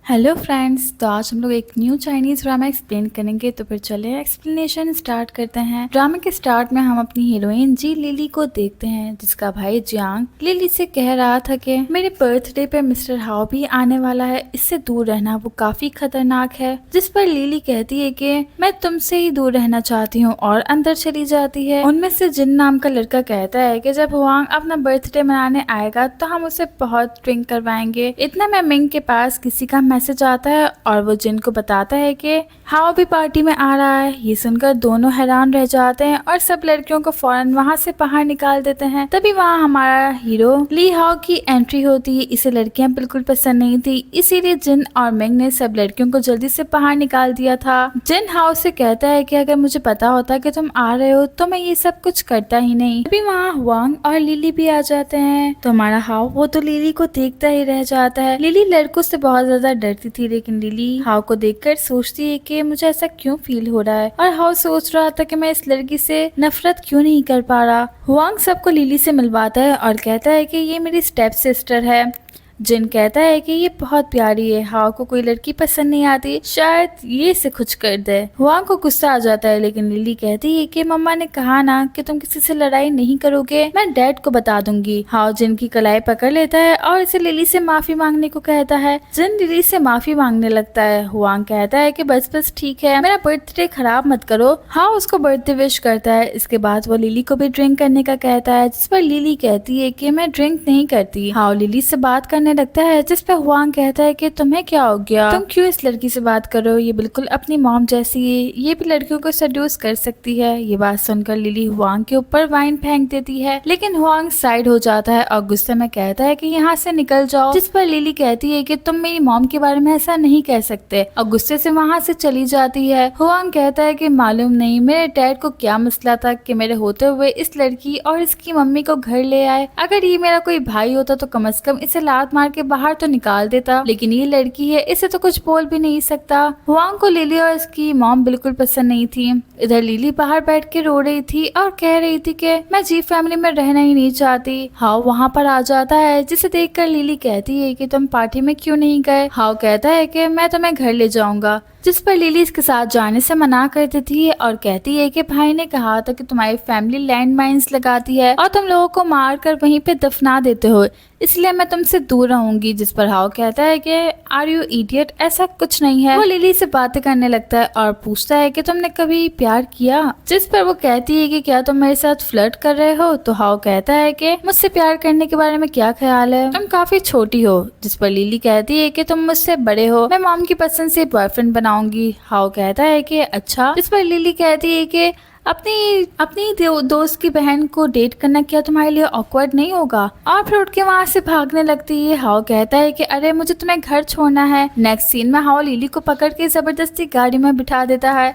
Hello friends, तो आज हम लोग एक न्यू चाइनीज ड्रामा एक्सप्लेन करेंगे। तो फिर चले एक्सप्लेनेशन स्टार्ट करते हैं। ड्रामा के स्टार्ट में हम अपनी हीरोइन जी लिली को देखते हैं, जिसका भाई जियांग लिली से कह रहा था कि मेरे बर्थडे पे मिस्टर हाओ भी आने वाला है, इससे दूर रहना, वो काफी खतरनाक है। जिस पर लिली कहती है कि मैं तुमसे ही दूर रहना चाहती हूँ और अंदर चली जाती है। उनमें से जिन नाम का लड़का कहता है कि जब हुआंग अपना बर्थडे मनाने आएगा तो हम उसे बहुत ड्रिंक करवाएंगे। इतना में मिंग के पास किसी का मैसेज आता है और वो जिन को बताता है कि हाओ भी पार्टी में आ रहा है। ये सुनकर दोनों हैरान रह जाते हैं और सब लड़कियों को फौरन वहाँ से बाहर निकाल देते हैं। तभी वहाँ हमारा हीरो ली हाओ की एंट्री होती है। इसे लड़कियां बिल्कुल पसंद नहीं थी, इसीलिए जिन और मिंग ने सब लड़कियों को जल्दी से बाहर निकाल दिया था। जिन हाओ से कहता है कि अगर मुझे पता होता कि तुम आ रहे हो तो मैं ये सब कुछ करता ही नहीं। तभी वहाँ हुआंग और लिली भी आ जाते हैं। तो हमारा हाओ वो तो लिली को देखता ही रह जाता है। लिली लड़कों से बहुत ज्यादा डरती थी, लेकिन लिली हाओ को देखकर सोचती है कि मुझे ऐसा क्यों फील हो रहा है, और हाओ सोच रहा था कि मैं इस लड़की से नफरत क्यों नहीं कर पा रहा। हुआंग सबको लिली से मिलवाता है और कहता है कि ये मेरी स्टेप सिस्टर है। जिन कहता है कि ये बहुत प्यारी है, हाओ को कोई लड़की पसंद नहीं आती, शायद ये इसे खुश कर दे। हुआंग को गुस्सा आ जाता है, लेकिन लिली कहती है कि मम्मा ने कहा ना कि तुम किसी से लड़ाई नहीं करोगे, मैं डैड को बता दूंगी। हाओ जिन की कलाई पकड़ लेता है और इसे लिली से माफी मांगने को कहता है। जिन लिली से माफी मांगने लगता है। हुआंग कहता है कि बस बस ठीक है, मेरा बर्थडे खराब मत करो। हाओ उसको बर्थडे विश करता है। इसके बाद वो लिली को भी ड्रिंक करने का कहता है, जिस पर लिली कहती है कि मैं ड्रिंक नहीं करती। हाओ लिली से बात करने लगता है, जिस पे हुआंग कहता है कि तुम्हें क्या हो गया, तुम क्यों इस लड़की से बात करो, ये बिल्कुल अपनी मॉम जैसी है, ये भी लड़कियों को सेड्यूस कर सकती है। ये बात सुनकर लिली हुआंग के ऊपर वाइन फेंक देती है, लेकिन हुआंग साइड हो जाता है और गुस्से में कहता है कि यहाँ से निकल जाओ। जिस पर लिली कहती है कि तुम मेरी मॉम के बारे में ऐसा नहीं कह सकते, और गुस्से से वहाँ से चली जाती है। हुआंग कहता है कि मालूम नहीं मेरे डैड को क्या मसला था कि मेरे होते हुए इस लड़की और इसकी मम्मी को घर ले आए। अगर ये मेरा कोई भाई होता तो कम से कम इसे लात मार के बाहर तो निकाल देता, लेकिन ये लड़की है, इसे तो कुछ बोल भी नहीं सकता। हुआंग को लिली और इसकी मॉम बिल्कुल पसंद नहीं थी। इधर लिली बाहर बैठ के रो रही थी और कह रही थी कि मैं जी फैमिली में रहना ही नहीं चाहती। हाओ वहाँ पर आ जाता है, जिसे देखकर लिली कहती है कि तुम पार्टी में क्यों नहीं गए। हाओ कहता है कि मैं तुम्हें घर ले जाऊंगा, जिस पर लिली इसके साथ जाने से मना कर देती है और कहती है कि भाई ने कहा था कि तुम्हारी फैमिली लैंड माइन्स लगाती है और तुम लोगों को मार कर वहीं पे दफना देते हो, इसलिए मैं तुमसे दूर रहूंगी। जिस पर हाओ कहता है कि आर यू इडियट, ऐसा कुछ नहीं है। वो लिली से बातें करने लगता है और पूछता है कि तुमने कभी प्यार किया, जिस पर वो कहती है कि क्या तुम मेरे साथ फ्लर्ट कर रहे हो। तो हाओ कहता है कि मुझसे प्यार करने के बारे में क्या ख्याल है, तुम काफी छोटी हो। जिस पर लिली कहती है कि तुम मुझसे बड़े हो, मैं मॉम की पसंद से बॉयफ्रेंड बनाऊंगी। हाओ कहता है कि अच्छा। जिस पर लिली कहती है कि अपनी दोस्त की बहन को डेट करना क्या तुम्हारे लिए ऑकवर्ड नहीं होगा, और फिर उठ के वहाँ से भागने लगती है। हाओ कहता है कि अरे मुझे तुम्हें घर छोड़ना है। नेक्स्ट सीन में हाओ लिली को पकड़ के जबरदस्ती गाड़ी में बिठा देता है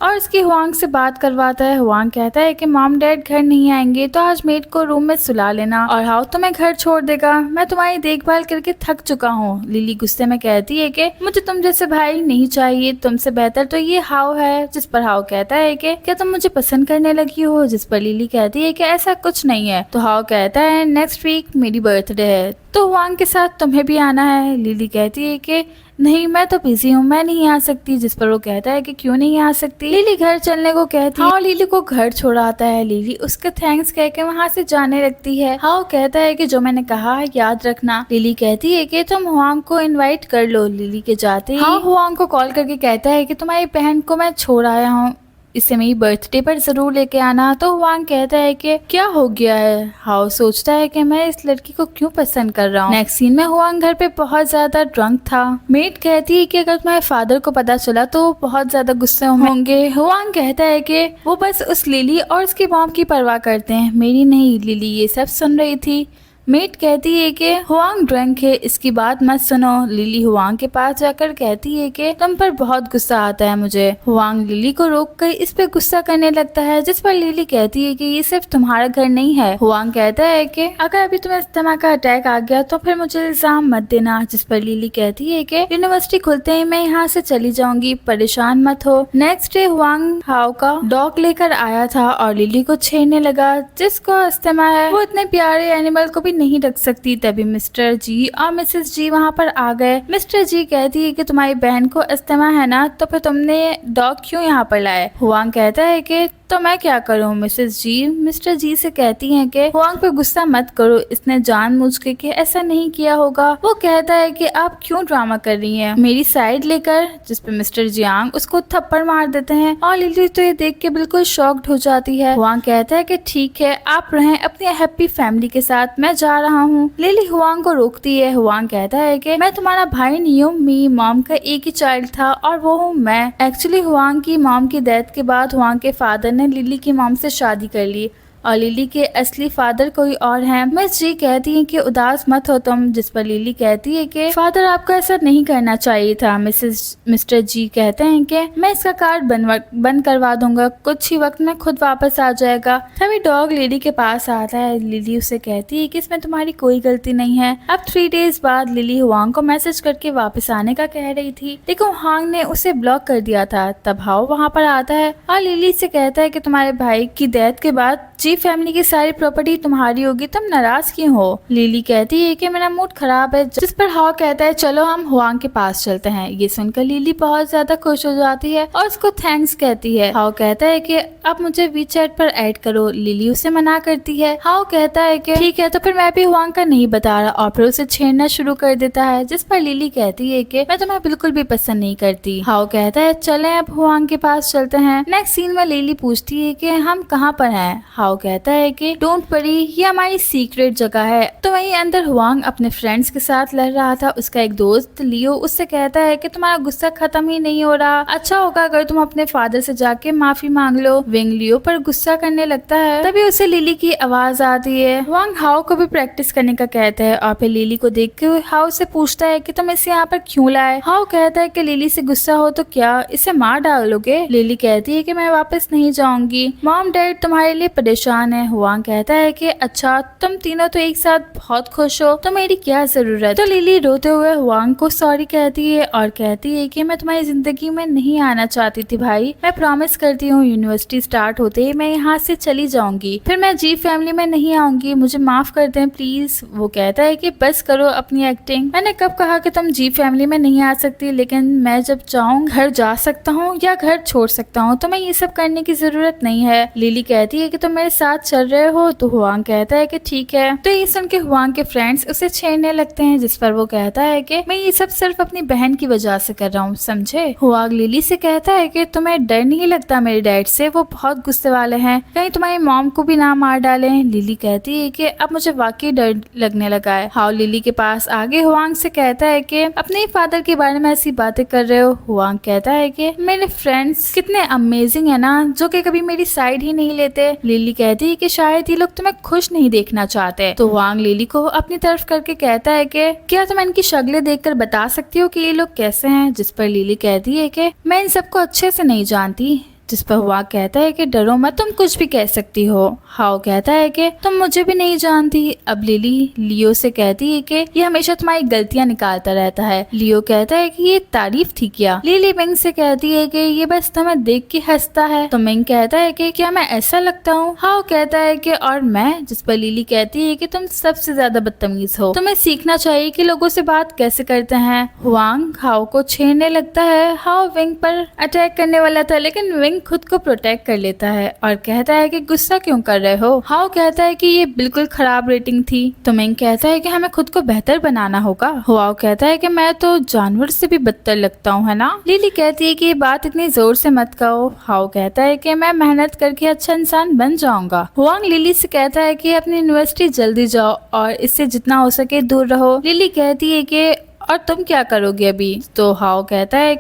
और उसकी हुआंग से बात करवाता है। हुआंग कहता है कि मॉम डैड घर नहीं आएंगे तो आज मेड को रूम में सुला लेना और हाओ तुम्हें घर छोड़ देगा, मैं तुम्हारी देखभाल करके थक चुका हूँ। लिली गुस्से में कहती है कि मुझे तुम जैसे भाई नहीं चाहिए, तुमसे बेहतर तो ये हाओ है। जिस पर हाओ कहता है कि क्या तुम मुझे पसंद करने लगी हो। जिस पर लिली कहती है कि ऐसा कुछ नहीं है। तो हाओ कहता है नेक्स्ट वीक मेरी बर्थडे है, तो हुआंग के साथ तुम्हें भी आना है। लिली कहती है कि नहीं मैं तो बिजी हूँ, मैं नहीं आ सकती। जिस पर वो कहता है कि क्यों नहीं आ सकती। लिली घर चलने को कहती है। हाओ लिली को घर छोड़ाता है। लिली उसके थैंक्स कह के वहाँ से जाने लगती है। हाओ कहता है कि जो मैंने कहा है याद रखना। लिली कहती है कि तुम हुआंग को इनवाइट कर लो। लिली के जाते ही हाओ हुआंग को कॉल करके कहता है कि तुम्हारी बहन को मैं छोड़ आया हूँ, इसे मेरी बर्थडे पर जरूर लेके आना। तो हुआंग कहता है कि क्या हो गया है। हाओ सोचता है कि मैं इस लड़की को क्यों पसंद कर रहा हूँ। नेक्स्ट सीन में हुआंग घर पे बहुत ज्यादा ड्रंक था। मेड कहती है कि अगर तुम्हारे फादर को पता चला तो वो बहुत ज्यादा गुस्से होंगे। हुआंग कहता है कि वो बस उस लिली और उसकी मॉम की परवाह करते हैं, मेरी नहीं। लिली ये सब सुन रही थी। मेट कहती है कि हुआंग ड्रंक है, इसकी बात मत सुनो। लिली हुआंग के पास जाकर कहती है कि तुम पर बहुत गुस्सा आता है मुझे। हुआंग लिली को रोक कर इस पे गुस्सा करने लगता है, जिस पर लिली कहती है कि ये सिर्फ तुम्हारा घर नहीं है। हुआंग कहता है कि अगर अभी तुम्हें अस्थमा का अटैक आ गया तो फिर मुझे इल्जाम मत देना। जिस पर लिली कहती है कि यूनिवर्सिटी खुलते ही मैं यहाँ से चली जाऊंगी, परेशान मत हो। नेक्स्ट डे हुआंग हाओ का डॉग लेकर आया था और लिली को छेड़ने लगा। जिसको अस्थमा है वो इतने प्यारे एनिमल को भी नहीं रख सकती। तभी मिस्टर जी और मिसेस जी वहाँ पर आ गए। मिस्टर जी कहती है कि तुम्हारी बहन को अस्थमा है ना, तो फिर तुमने डॉग क्यों यहाँ पर लाए। हुआंग कहता है कि तो मैं क्या करूं। मिसेस जी मिस्टर जी से कहती हैं कि हुआंग पे गुस्सा मत करो, इसने जानबूझ के ऐसा नहीं किया होगा। वो कहता है कि आप क्यों ड्रामा कर रही हैं मेरी साइड लेकर, जिस पे मिस्टर जियांग उसको थप्पड़ मार देते हैं और लिली तो ये देख के बिल्कुल शॉक्ड हो जाती है। हुआंग कहता है कि ठीक है, आप रहें अपनी हैप्पी फैमिली के साथ, मैं जा रहा हूँ। लिली हुआंग को रोकती है। हुआंग कहता है कि मैं तुम्हारा भाई नहीं हूँ, मेरी मॉम का एक ही चाइल्ड था और वो हूँ मैं। एक्चुअली हुआंग की मॉम की डेथ के बाद हुआंग के फादर ने लिली की मॉम से शादी कर ली और लिली के असली फादर कोई और हैं। मिस जी कहती हैं कि उदास मत हो तुम, जिस पर लिली कहती है कि फादर आपको ऐसा नहीं करना चाहिए था। मिस्टर जी कहते हैं कि मैं इसका कार्ड बंद करवा दूंगा, कुछ ही वक्त में खुद वापस आ जाएगा। तभी डॉग लिली के पास आता है। लिली उसे कहती है कि इसमें तुम्हारी कोई गलती नहीं है। अब 3 डेज बाद लिली हुआंग को मैसेज करके वापस आने का कह रही थी, लेकिन हुआंग ने उसे ब्लॉक कर दिया था। तब हाओ वहाँ पर आता है और लिली से कहता है कि तुम्हारे भाई की डेथ के बाद जी फैमिली की सारी प्रॉपर्टी तुम्हारी होगी, तुम नाराज क्यों हो। लिली कहती है कि मेरा मूड खराब है, जिस पर हाओ कहता है चलो हम हुआंग के पास चलते हैं। ये सुनकर लिली बहुत ज्यादा खुश हो जाती है और उसको थैंक्स कहती है। हाओ कहता है कि अब मुझे वीचैट पर ऐड करो। लिली उसे मना करती है। हाओ कहता है कि ठीक है, तो फिर मैं भी हुआंग का नहीं बता रहा और फिर उसे छेड़ना शुरू कर देता है, जिस पर लिली कहती है कि मैं तुम्हें बिल्कुल भी पसंद नहीं करती। हाओ कहता है चले अब हुआंग के पास चलते हैं। नेक्स्ट सीन में लिली पूछती है कि हम कहाँ पर हैं। हाओ कहता है कि डोंट वरी, ये हमारी सीक्रेट जगह है। तो वहीं अंदर हुआंग अपने फ्रेंड्स के साथ लड़ रहा था। उसका एक दोस्त लियो उससे कहता है कि तुम्हारा गुस्सा खत्म ही नहीं हो रहा, अच्छा होगा अगर तुम अपने फादर से जाके माफी मांग लो। विंग लियो पर गुस्सा करने लगता है। तभी उसे लिली की आवाज आती है। हुआंग हाओ को भी प्रैक्टिस करने का कहता है और फिर लिली को देखते हुए हाओ से पूछता है कि तुम इसे यहाँ पर क्यों लाए। हाओ कहता है कि लिली से गुस्सा हो तो क्या इसे मार डालोगे। लिली कहती है कि मैं वापस नहीं जाऊंगी, मॉम डैड तुम्हारे लिए परेशान है। हुआंग कहता है कि अच्छा तुम तीनों तो एक साथ बहुत खुश हो, तो मेरी क्या जरूरत। तो लिली रोते हुए हुआंग को सॉरी कहती है और कहती है कि मैं तुम्हारी जिंदगी में नहीं आना चाहती थी भाई, मैं प्रॉमिस करती हूँ यूनिवर्सिटी स्टार्ट होते ही मैं यहाँ से चली जाऊंगी, फिर मैं जी फैमिली में नहीं आऊंगी, मुझे माफ कर दें प्लीज। वो कहता है कि बस करो अपनी एक्टिंग, मैंने कब कहा कि तुम जी फैमिली में नहीं आ सकती, लेकिन मैं जब चाहूँ घर जा सकता हूँ या घर छोड़ सकता हूँ, तो मैं ये सब करने की जरूरत नहीं है। लिली कहती है कि तुम मेरे साथ चल रहे हो, तो हुआंग कहता है कि ठीक है। तो ये सुन के हुआंग के फ्रेंड्स उसे छेड़ने लगते हैं, जिस पर वो कहता है कि मैं ये सब सिर्फ अपनी बहन की वजह से कर रहा हूँ, समझे। हुआंग लिली से कहता है कि तुम्हें डर नहीं लगता मेरे डैड से, वो बहुत गुस्से वाले हैं, कहीं तुम्हारी मॉम को भी ना मार डालें। लिली कहती है कि अब मुझे वाकई डर लगने लगा है। हाओ लिली के पास आगे हुआंग से कहता है कि अपने फादर के बारे में ऐसी बातें कर रहे हो। हुआंग कहता है कि मेरे फ्रेंड्स कितने अमेजिंग है ना, जो कि कभी मेरी साइड ही नहीं लेते। लिली कहती है कि शायद ये लोग तुम्हें खुश नहीं देखना चाहते। तो हुआंग लिली को अपनी तरफ करके कहता है कि क्या तुम इनकी शक्लें देखकर बता सकती हो कि ये लोग कैसे हैं, जिस पर लिली कहती है कि मैं इन सबको अच्छे से नहीं जानती, जिस पर हुआ कहता है कि डरो मत, तुम कुछ भी कह सकती हो। हाओ कहता है कि तुम मुझे भी नहीं जानती। अब लिली लियो से कहती है कि ये हमेशा तुम्हारी गलतियां निकालता रहता है। लियो कहता है कि ये तारीफ थी क्या। लिली मिंग से कहती है कि ये बस तुम्हें देख के हंसता है। तो मिंग कहता है कि क्या मैं ऐसा लगता हूँ। हाओ कहता है कि और मैं, जिस पर लिली कहती है कि तुम सबसे ज्यादा बदतमीज हो, तुम्हें सीखना चाहिए कि लोगों से बात कैसे करते हैं। हुआंग हाओ को छेड़ने लगता है। हाओ विंग पर अटैक करने वाला था, लेकिन विंग खुद को प्रोटेक्ट कर लेता है और कहता है कि गुस्सा क्यों कर रहे हो। हाओ कहता है कि ये बिल्कुल खराब रेटिंग थी। तो मिंग कहता है कि हमें खुद को बेहतर बनाना होगा। हुआओ कहता है कि मैं तो जानवर से भी बदतर लगता हूँ, है ना। लिली कहती है कि ये बात इतनी जोर से मत कहो। हाओ कहता है कि मैं मेहनत करके अच्छा इंसान बन जाऊंगा। हुआंग लिली से कहता है कि अपनी यूनिवर्सिटी जल्दी जाओ और इससे जितना हो सके दूर रहो। लिली कहती है कि और तुम क्या करोगे अभी। तो हाओ कहता है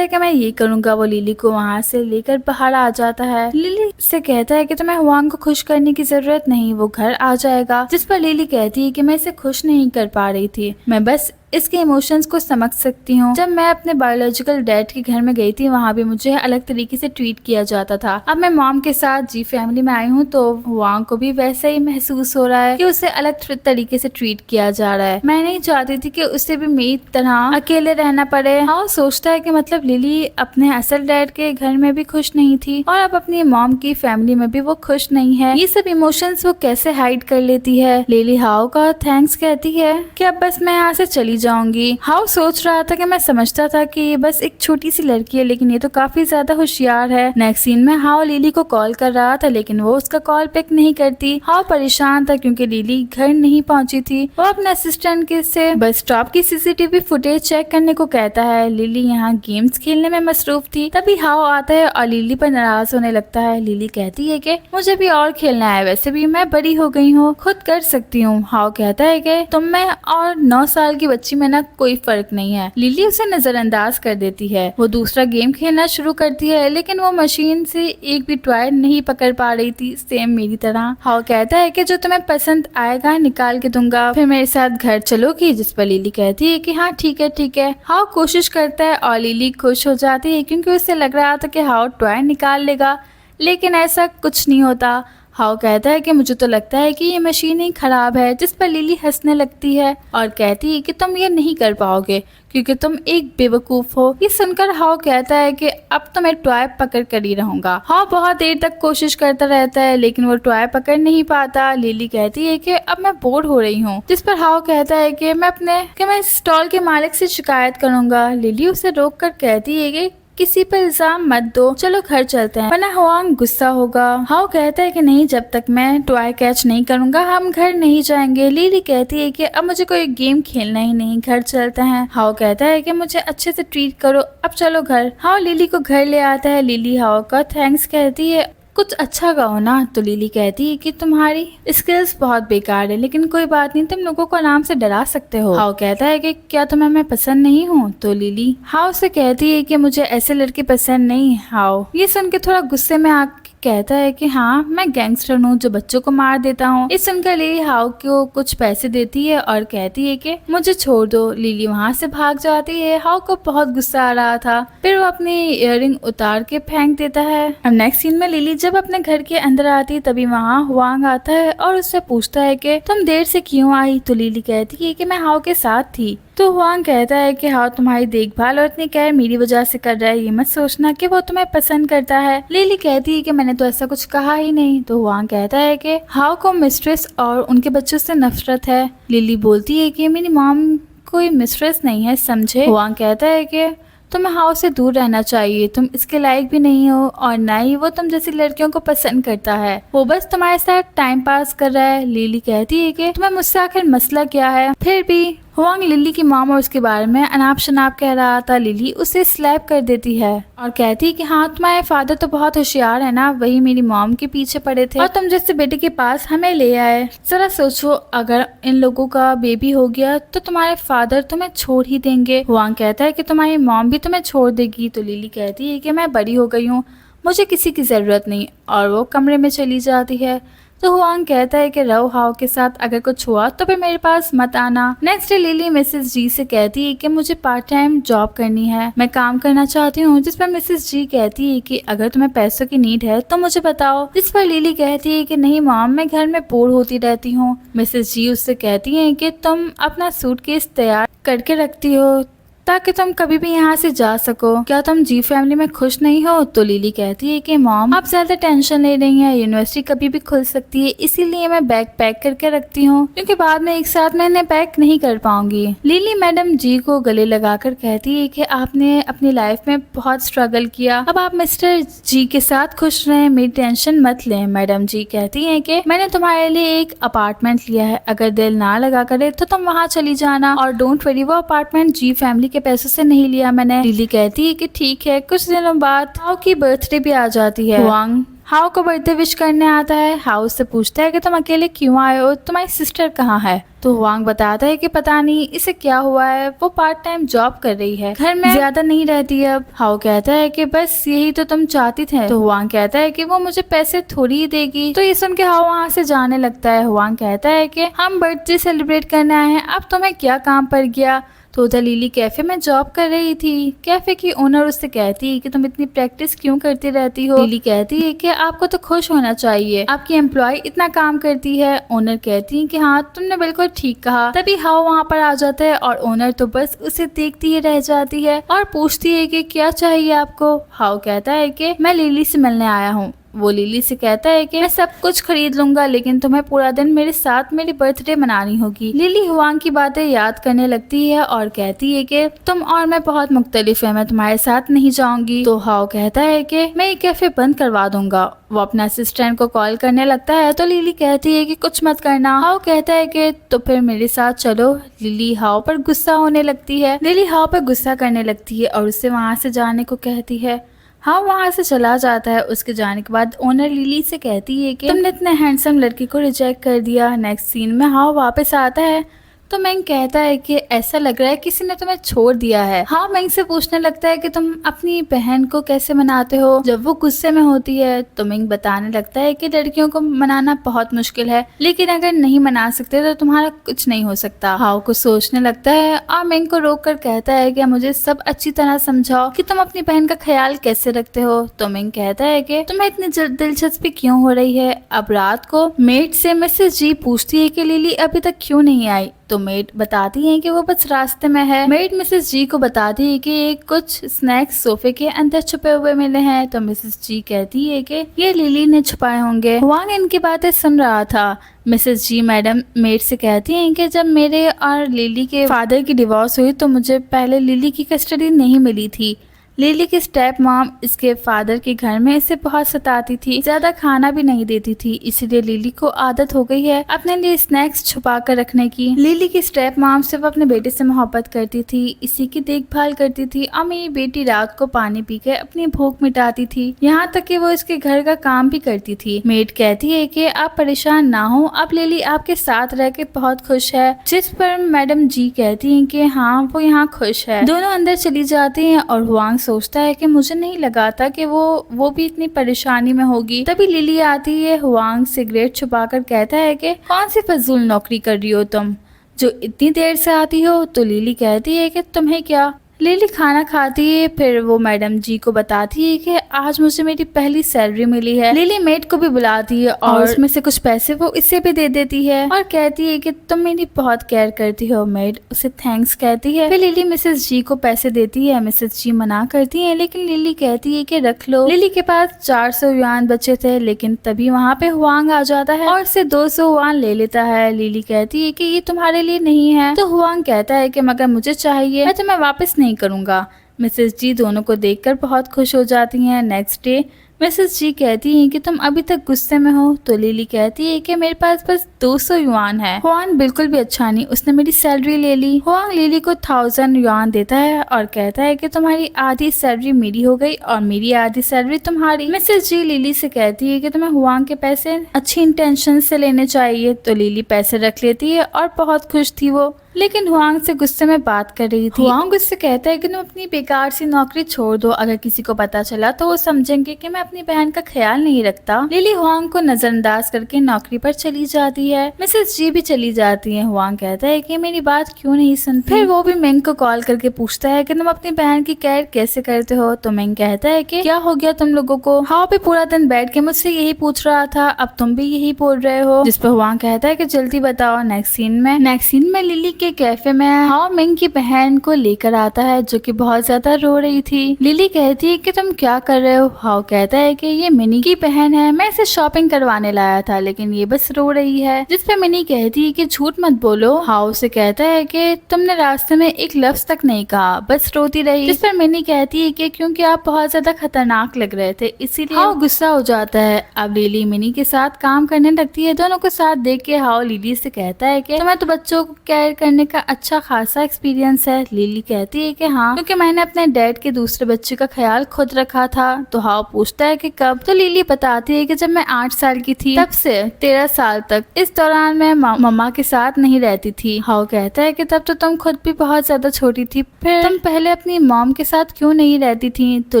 कि मैं ये करूंगा। वो लिली को वहाँ से लेकर बाहर आ जाता है। लिली से कहता है कि तुम्हें हुआंग को खुश करने की जरूरत नहीं, वो घर आ जाएगा। जिस पर लिली कहती है कि मैं इसे खुश नहीं कर पा रही थी, मैं बस इसके इमोशंस को समझ सकती हूँ। जब मैं अपने बायोलॉजिकल डैड के घर में गई थी वहाँ भी मुझे अलग तरीके से ट्रीट किया जाता था। अब मैं मॉम के साथ जी फैमिली में आई हूँ तो हुआंग को भी वैसा ही महसूस हो रहा है कि उसे अलग तरीके से ट्रीट किया जा रहा है। मैं नहीं चाहती थी कि उसे भी मेरी तरह अकेले रहना पड़े। हाँ सोचता है कि मतलब लिली अपने असल डैड के घर में भी खुश नहीं थी और अब अपनी मॉम की फैमिली में भी वो खुश नहीं है। ये सब इमोशंस वो कैसे हाइड कर लेती है। लिली हाउ का थैंक्स कहती है कि अब बस मैं यहाँ से चली जाऊंगी। हाउ सोच रहा था कि मैं समझता था कि ये बस एक छोटी सी लड़की है लेकिन ये तो काफी ज्यादा होशियार है। नेक्स्ट सीन में हाउ लिली को कॉल कर रहा था लेकिन वो उसका कॉल पिक नहीं करती। हाउ परेशान था क्योंकि लिली घर नहीं पहुंची थी। वो अपने असिस्टेंट के से बस स्टॉप की सीसीटीवी फुटेज चेक करने को कहता है। लिली यहाँ गेम्स खेलने में मसरूफ थी। तभी हाउ आता है और लिली पर नाराज होने लगता है। लिली कहती है कि मुझे भी और खेलना है, वैसे भी मैं बड़ी हो गई हूँ, खुद कर सकती हूँ। हाउ कहता है कि तुम में और 9 साल की बच्ची में ना कोई फर्क नहीं है। लिली उसे नजरअंदाज कर देती है। वो दूसरा गेम खेलना शुरू करती है लेकिन वो मशीन से एक भी टॉय नहीं पकड़ पा रही थी, सेम मेरी तरह। हाउ कहता है कि जो तुम्हें पसंद आएगा निकाल के दूंगा, फिर मेरे साथ घर चलोगी? जिस पर लिली कहती है कि हाँ ठीक है ठीक है। हाउ कोशिश करता है और लिली खुश हो जाती है क्योंकि उसे लग रहा था कि हाउ टॉय निकाल लेगा लेकिन ऐसा कुछ नहीं होता। हाउ कहता है कि मुझे तो लगता है कि ये मशीन ही खराब है। जिस पर लिली हंसने लगती है और कहती है कि तुम ये नहीं कर पाओगे क्योंकि तुम एक बेवकूफ हो। ये सुनकर हाउ कहता है कि अब तो मैं टॉय पकड़ कर ही रहूंगा। हाउ बहुत देर तक कोशिश करता रहता है लेकिन वो टॉय पकड़ नहीं पाता। लिली कहती है कि अब मैं बोर हो रही हूँ। जिस पर हाउ कहता है कि मैं स्टॉल के मालिक से शिकायत करूंगा। लिली उसे रोक कर कहती है कि किसी पर इल्जाम मत दो, चलो घर चलते हैं वरना हुआंग गुस्सा होगा। हाउ कहता है कि नहीं, जब तक मैं टॉय कैच नहीं करूंगा हम घर नहीं जाएंगे। लिली कहती है कि अब मुझे कोई गेम खेलना ही नहीं, घर चलते हैं। हाउ कहता है कि मुझे अच्छे से ट्रीट करो, अब चलो घर। हाउ लिली को घर ले आता है। लिली हाउ का थैंक्स कहती है, कुछ अच्छा गाओ ना। तो लिली कहती है कि तुम्हारी स्किल्स बहुत बेकार है लेकिन कोई बात नहीं, तुम लोगों को आराम से डरा सकते हो। हाउ कहता है कि क्या तुम्हें मैं पसंद नहीं हूँ? तो लिली हाउ से कहती है कि मुझे ऐसे लड़के पसंद नहीं। हाउ ये सुन के थोड़ा गुस्से में आ कहता है कि हाँ मैं गैंगस्टर हूँ जो बच्चों को मार देता हूँ। इस सुनकर लिली हाउ को कुछ पैसे देती है और कहती है कि मुझे छोड़ दो। लिली वहाँ से भाग जाती है। हाउ को बहुत गुस्सा आ रहा था, फिर वो अपनी इयररिंग उतार के फेंक देता है। अब नेक्स्ट सीन में लिली जब अपने घर के अंदर आती तभी वहाँ हुआंग आता है और उससे पूछता है कि तुम देर से क्यों आई? तो लिली कहती है कि मैं हाउ के साथ थी। तो हुआंग कहता है कि हाउ तुम्हारी देखभाल और इतनी केयर मेरी वजह से कर रहा है, ये मत सोचना कि वो तुम्हें पसंद करता है। लिली कहती है कि मैंने तो ऐसा कुछ कहा ही नहीं। तो हुआंग कहता है कि हाउ को मिस्ट्रेस और उनके बच्चों से नफरत है। लिली बोलती है कि मेरी मॉम कोई मिस्ट्रेस नहीं है, समझे। हुआंग कहता है कि तुम्हें हाउ से दूर रहना चाहिए, तुम इसके लायक भी नहीं हो और ना ही वो तुम जैसी लड़कियों को पसंद करता है, वो बस तुम्हारे साथ टाइम पास कर रहा है। लिली कहती है कि तुम्हें मुझसे आखिर मसला क्या है? फिर भी हुआंग लिली की मॉम और उसके बारे में अनाप शनाप कह रहा था। लिली उसे स्लैप कर देती है और कहती है कि हाँ तुम्हारे फादर तो बहुत होशियार है ना, वही मेरी मॉम के पीछे पड़े थे और तुम जैसे बेटे के पास हमें ले आए। जरा सोचो अगर इन लोगों का बेबी हो गया तो तुम्हारे फादर तुम्हें छोड़ ही देंगे। हुआंग कहता है कि तुम्हारी मॉम भी तुम्हें छोड़ देगी। तो लिली कहती है कि मैं बड़ी हो गई हूँ, मुझे किसी की जरूरत नहीं, और वो कमरे में चली जाती है। तो हुआंग कहता है कि रहो हाउ के साथ, अगर कुछ हुआ तो फिर मेरे पास मत आना। नेक्स्ट डे लिली मिसेस जी से कहती है कि मुझे पार्ट टाइम जॉब करनी है, मैं काम करना चाहती हूँ। जिस पर मिसेस जी कहती है कि अगर तुम्हें पैसों की नीड है तो मुझे बताओ। जिस पर लिली कहती है कि नहीं मॉम, मैं घर में बोर होती रहती हूँ। मिसेस जी उससे कहती है कि तुम अपना सूटकेस तैयार करके रखती हो ताकि तुम कभी भी यहाँ से जा सको, क्या तुम जी फैमिली में खुश नहीं हो? तो लिली कहती है कि मॉम आप ज्यादा टेंशन ले रही हैं, यूनिवर्सिटी कभी भी खुल सकती है, इसीलिए मैं बैग पैक करके रखती हूँ क्योंकि बाद में एक साथ मैं इन्हें पैक नहीं कर पाऊंगी। लिली मैडम जी को गले लगाकर कहती है कि आपने अपनी लाइफ में बहुत स्ट्रगल किया, अब आप मिस्टर जी के साथ खुश रहें, मेरी टेंशन मत लें। मैडम जी कहती है कि मैंने तुम्हारे लिए एक अपार्टमेंट लिया है, अगर दिल ना लगा करे तो तुम वहाँ चली जाना, और डोंट वरी वो अपार्टमेंट जी फैमिली के पैसों से नहीं लिया मैंने। लिली कहती है कि ठीक है। कुछ दिनों बाद हाउ की बर्थडे भी आ जाती है। हुआंग हाउ को बर्थडे विश करने आता है। हाउ से पूछता है कि तुम अकेले क्यों आए हो, तुम्हारी सिस्टर कहाँ है? तो हुआंग बताता है कि पता नहीं इसे क्या हुआ है, वो पार्ट टाइम जॉब कर रही है, घर में ज्यादा नहीं रहती है अब। हाउ कहता है कि बस यही तो तुम चाहती थे। तो हुआंग कहता है कि वो मुझे पैसे थोड़ी ही देगी। तो ये सुन के हाउ वहाँ से जाने लगता है। हुआंग कहता है कि हम बर्थडे सेलिब्रेट करने आए हैं, अब तुम्हें क्या काम पड़ गया? तो उधर लिली कैफे में जॉब कर रही थी। कैफे की ओनर उससे कहती है कि तुम इतनी प्रैक्टिस क्यों करती रहती हो। लिली कहती है कि आपको तो खुश होना चाहिए, आपकी एम्प्लॉय इतना काम करती है। ओनर कहती है कि हाँ तुमने बिल्कुल ठीक कहा। तभी हाओ वहाँ पर आ जाता है और ओनर तो बस उसे देखती ही रह जाती है और पूछती है कि क्या चाहिए आपको। हाओ कहता है कि मैं लिली से मिलने आया हूँ। वो लिली से कहता है कि मैं सब कुछ खरीद लूंगा, लेकिन तुम्हें पूरा दिन मेरे साथ मेरी बर्थडे मनानी होगी। लिली हुआंग की बातें याद करने लगती है और कहती है कि तुम और मैं बहुत मुख्तलिफ है, मैं तुम्हारे साथ नहीं जाऊंगी। तो हाओ कहता है कि मैं ये कैफे बंद करवा दूंगा। वो अपना असिस्टेंट को कॉल करने लगता है तो लिली कहती है कि कुछ मत करना। हाओ कहता है कि तो फिर मेरे साथ चलो। लिली हाओ पर गुस्सा होने लगती है। लिली हाओ पर गुस्सा करने लगती है और उससे वहाँ से जाने को कहती है। हाँ वहाँ से चला जाता है। उसके जाने के बाद ओनर लिली से कहती है कि तुमने इतने हैंडसम लड़की को रिजेक्ट कर दिया। नेक्स्ट सीन में हाँ वापस आता है तो मैंग कहता है कि ऐसा लग रहा है किसी ने तुम्हें छोड़ दिया है। हाँ मैंग से पूछने लगता है कि तुम अपनी बहन को कैसे मनाते हो जब वो गुस्से में होती है। तो मैंग बताने लगता है कि लड़कियों को मनाना बहुत मुश्किल है, लेकिन अगर नहीं मना सकते तो तुम्हारा कुछ नहीं हो सकता। हाओ को सोचने लगता है और मैंग को रोक कर कहता है कि मुझे सब अच्छी तरह समझाओ कि तुम अपनी बहन का ख्याल कैसे रखते हो। तो मैंग कहता है कि तुम्हें इतनी दिलचस्पी क्यों हो रही है। अब रात को मेड से मिसेस जी पूछती है कि लिली अभी तक क्यों नहीं आई। तो मेड बताती है कि वो बस रास्ते में है। मेड मिसेस जी को बताती है कि कुछ स्नैक्स सोफे के अंदर छुपे हुए मिले हैं। तो मिसेस जी कहती है कि ये लिली ने छुपाए होंगे। हुआंग इनकी बातें सुन रहा था। मिसेस जी मैडम मेड से कहती हैं कि जब मेरे और लिली के फादर की डिवोर्स हुई तो मुझे पहले लिली की कस्टडी नहीं मिली थी। लिली की स्टेप मॉम इसके फादर के घर में इसे बहुत सताती थी, ज्यादा खाना भी नहीं देती थी, इसीलिए लिली को आदत हो गई है अपने लिए स्नैक्स छुपा कर रखने की। लिली की स्टेप मॉम सिर्फ अपने बेटे से मोहब्बत करती थी, इसी की देखभाल करती थी और मेरी बेटी रात को पानी पीकर अपनी भूख मिटाती थी, यहाँ तक कि वो इसके घर का काम भी करती थी। मेड कहती है कि आप परेशान ना हो, अब लिली आपके साथ रह के बहुत खुश है। जिस पर मैडम जी कहती है कि हाँ वो यहाँ खुश है। दोनों अंदर चली जाती है और हुआंग सोचता है कि मुझे नहीं लगा था कि वो भी इतनी परेशानी में होगी। तभी लिली आती है। हुआंग सिगरेट छुपाकर कहता है कि कौन सी फजूल नौकरी कर रही हो तुम जो इतनी देर से आती हो। तो लिली कहती है कि तुम्हें क्या। लिली खाना खाती है, फिर वो मैडम जी को बताती है कि आज मुझे मेरी पहली सैलरी मिली है। लिली मेड को भी बुलाती है और उसमें से कुछ पैसे वो इसे भी दे देती है और कहती है कि तुम मेरी बहुत केयर करती हो। मेड उसे थैंक्स कहती है। फिर लिली मिसेस जी को पैसे देती है। मिसेस जी मना करती है, लेकिन लिली कहती है कि रख लो। लिली के पास 400 युआन बचे थे, लेकिन तभी वहाँ पे हुआंग आ जाता है और उससे 200 युआन ले लेता है। लिली कहती है कि ये तुम्हारे लिए नहीं है। तो हुआंग कहता है कि मगर मुझे चाहिए, मैं तुम्हें वापस नहीं करूंगा। मिसेस जी दोनों को देखकर बहुत खुश हो जाती हैं। नेक्स्ट डे मिसेस जी कहती हैं कि तुम अभी तक गुस्से में हो। तो लिली कहती है कि मेरे पास बस 200 युआन है। हुआंग बिल्कुल भी अच्छा नहीं, उसने मेरी सैलरी ले ली। हुआंग लिली को 1000 युआन देता है और कहता है कि तुम्हारी आधी सैलरी मेरी हो गई और मेरी आधी सैलरी तुम्हारी। मिसेस जी लिली से कहती है कि तुम्हें हुआंग के पैसे अच्छी इंटेंशन से लेने चाहिए। तो लिली पैसे रख लेती है और बहुत खुश थी वो, लेकिन हुआंग से गुस्से में बात कर रही थी। हुआंग उससे कहता है कि तुम अपनी बेकार सी नौकरी छोड़ दो, अगर किसी को पता चला तो वो समझेंगे कि मैं अपनी बहन का ख्याल नहीं रखता। लिली हुआंग को नजरअंदाज करके नौकरी पर चली जाती है। मिसेस जी भी चली जाती है। हुआंग कहता है कि मेरी बात क्यों नहीं सुनती। फिर वो भी मेंग को कॉल करके पूछता है कि तुम अपनी बहन की केयर कैसे करते हो। तो मेंग कहता है कि क्या हो गया तुम लोगों को। हाओ भी पूरा दिन बैठ के मुझसे यही पूछ रहा था, अब तुम भी यही बोल रहे हो। जिस पर हुआंग कहता है कि जल्दी बताओ। नेक्स्ट सीन में लिली के कैफे में हाओ मिंग की बहन को लेकर आता है, जो कि बहुत ज्यादा रो रही थी। लिली कहती है कि तुम क्या कर रहे हो। हाओ कहता है कि ये मिनी की बहन है, मैं इसे शॉपिंग करवाने लाया था, लेकिन ये बस रो रही है। जिस पे मिनी कहती है कि झूठ मत बोलो। हाओ से कहता है कि तुमने रास्ते में एक लफ्ज तक नहीं कहा, बस रोती रही। जिस पर मिनी कहती है कि क्योंकि आप बहुत ज्यादा खतरनाक लग रहे थे, इसीलिए हाओ गुस्सा हो जाता है। अब लिली मिनी के साथ काम करने लगती है। दोनों को साथ देख के हाओ लिली से कहता है कि तुम्हें तो बच्चों को केयर करने का अच्छा खासा एक्सपीरियंस है। लिली कहती है कि हाँ, क्योंकि मैंने अपने डैड के दूसरे बच्चे का ख्याल खुद रखा था। तो हाओ पूछता है कि कब। तो लिली बताती है कि जब मैं 8 साल की थी तब से 13 साल तक, इस दौरान मैं मम्मा के साथ नहीं रहती थी। हाओ कहता है कि तब तो तुम खुद भी बहुत ज्यादा छोटी थी, फिर तुम पहले अपनी मॉम के साथ क्यों नहीं रहती थी। तो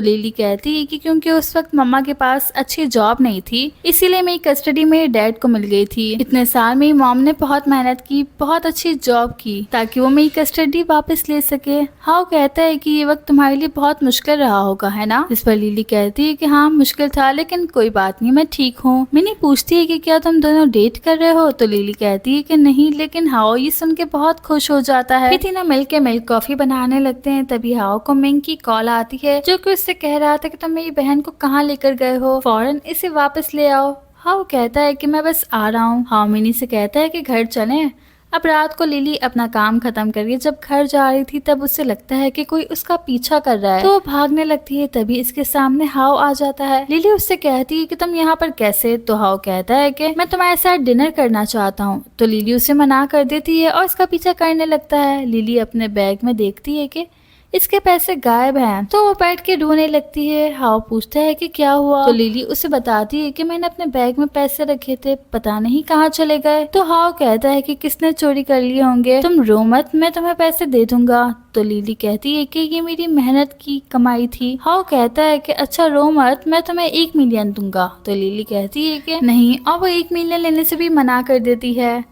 लिली कहती है कि क्योंकि उस वक्त मम्मा के पास अच्छी जॉब नहीं थी, इसीलिए मेरी कस्टडी मेरे डैड को मिल गई थी। इतने साल मेरी मॉम ने बहुत मेहनत की, बहुत अच्छी जॉब की ताकि वो मेरी कस्टडी वापस ले सके। हाउ कहता है कि ये वक्त तुम्हारे लिए बहुत मुश्किल रहा होगा, है ना? इस पर लिली कहती है कि हाँ मुश्किल था, लेकिन कोई बात नहीं, मैं ठीक हूँ। मिनी पूछती है कि क्या तुम दोनों डेट कर रहे हो? तो लिली कहती है कि नहीं, लेकिन हाओ ये सुन के बहुत खुश हो जाता है। तीनों मिलकर मिल्क कॉफी बनाने लगते हैं। तभी हाओ को मिंग की कॉल आती है, जो कि उससे कह रहा था कि तुम मेरी बहन को कहाँ लेकर गए हो, फौरन इसे वापस ले आओ। हाओ कहता है कि मैं बस आ रहा हूँ। हाओ मिनी से कहता है कि घर चलें। अब रात को लिली अपना काम खत्म करके जब घर जा रही थी, तब उसे लगता है कि कोई उसका पीछा कर रहा है, तो वो भागने लगती है। तभी इसके सामने हाओ आ जाता है। लिली उससे कहती है कि तुम यहाँ पर कैसे? तो हाओ कहता है कि मैं तुम्हारे साथ डिनर करना चाहता हूँ। तो लिली उसे मना कर देती है और इसका पीछा करने लगता है। लिली अपने बैग में देखती है कि इसके पैसे गायब हैं, तो वो बैठ के रोने लगती है। हाओ पूछता है कि क्या हुआ? तो लिली उसे बताती है कि मैंने अपने बैग में पैसे रखे थे, पता नहीं कहाँ चले गए। तो हाओ कहता है कि किसने चोरी कर लिए होंगे, तुम रो मत, मैं तुम्हें पैसे दे दूंगा। तो लिली कहती है कि ये मेरी मेहनत की कमाई थी। हाओ कहता है कि अच्छा रो मत, मैं तुम्हें 1 मिलियन दूंगा। तो लिली कहती है कि नहीं, और वो 1 मिलियन लेने से भी मना कर देती है।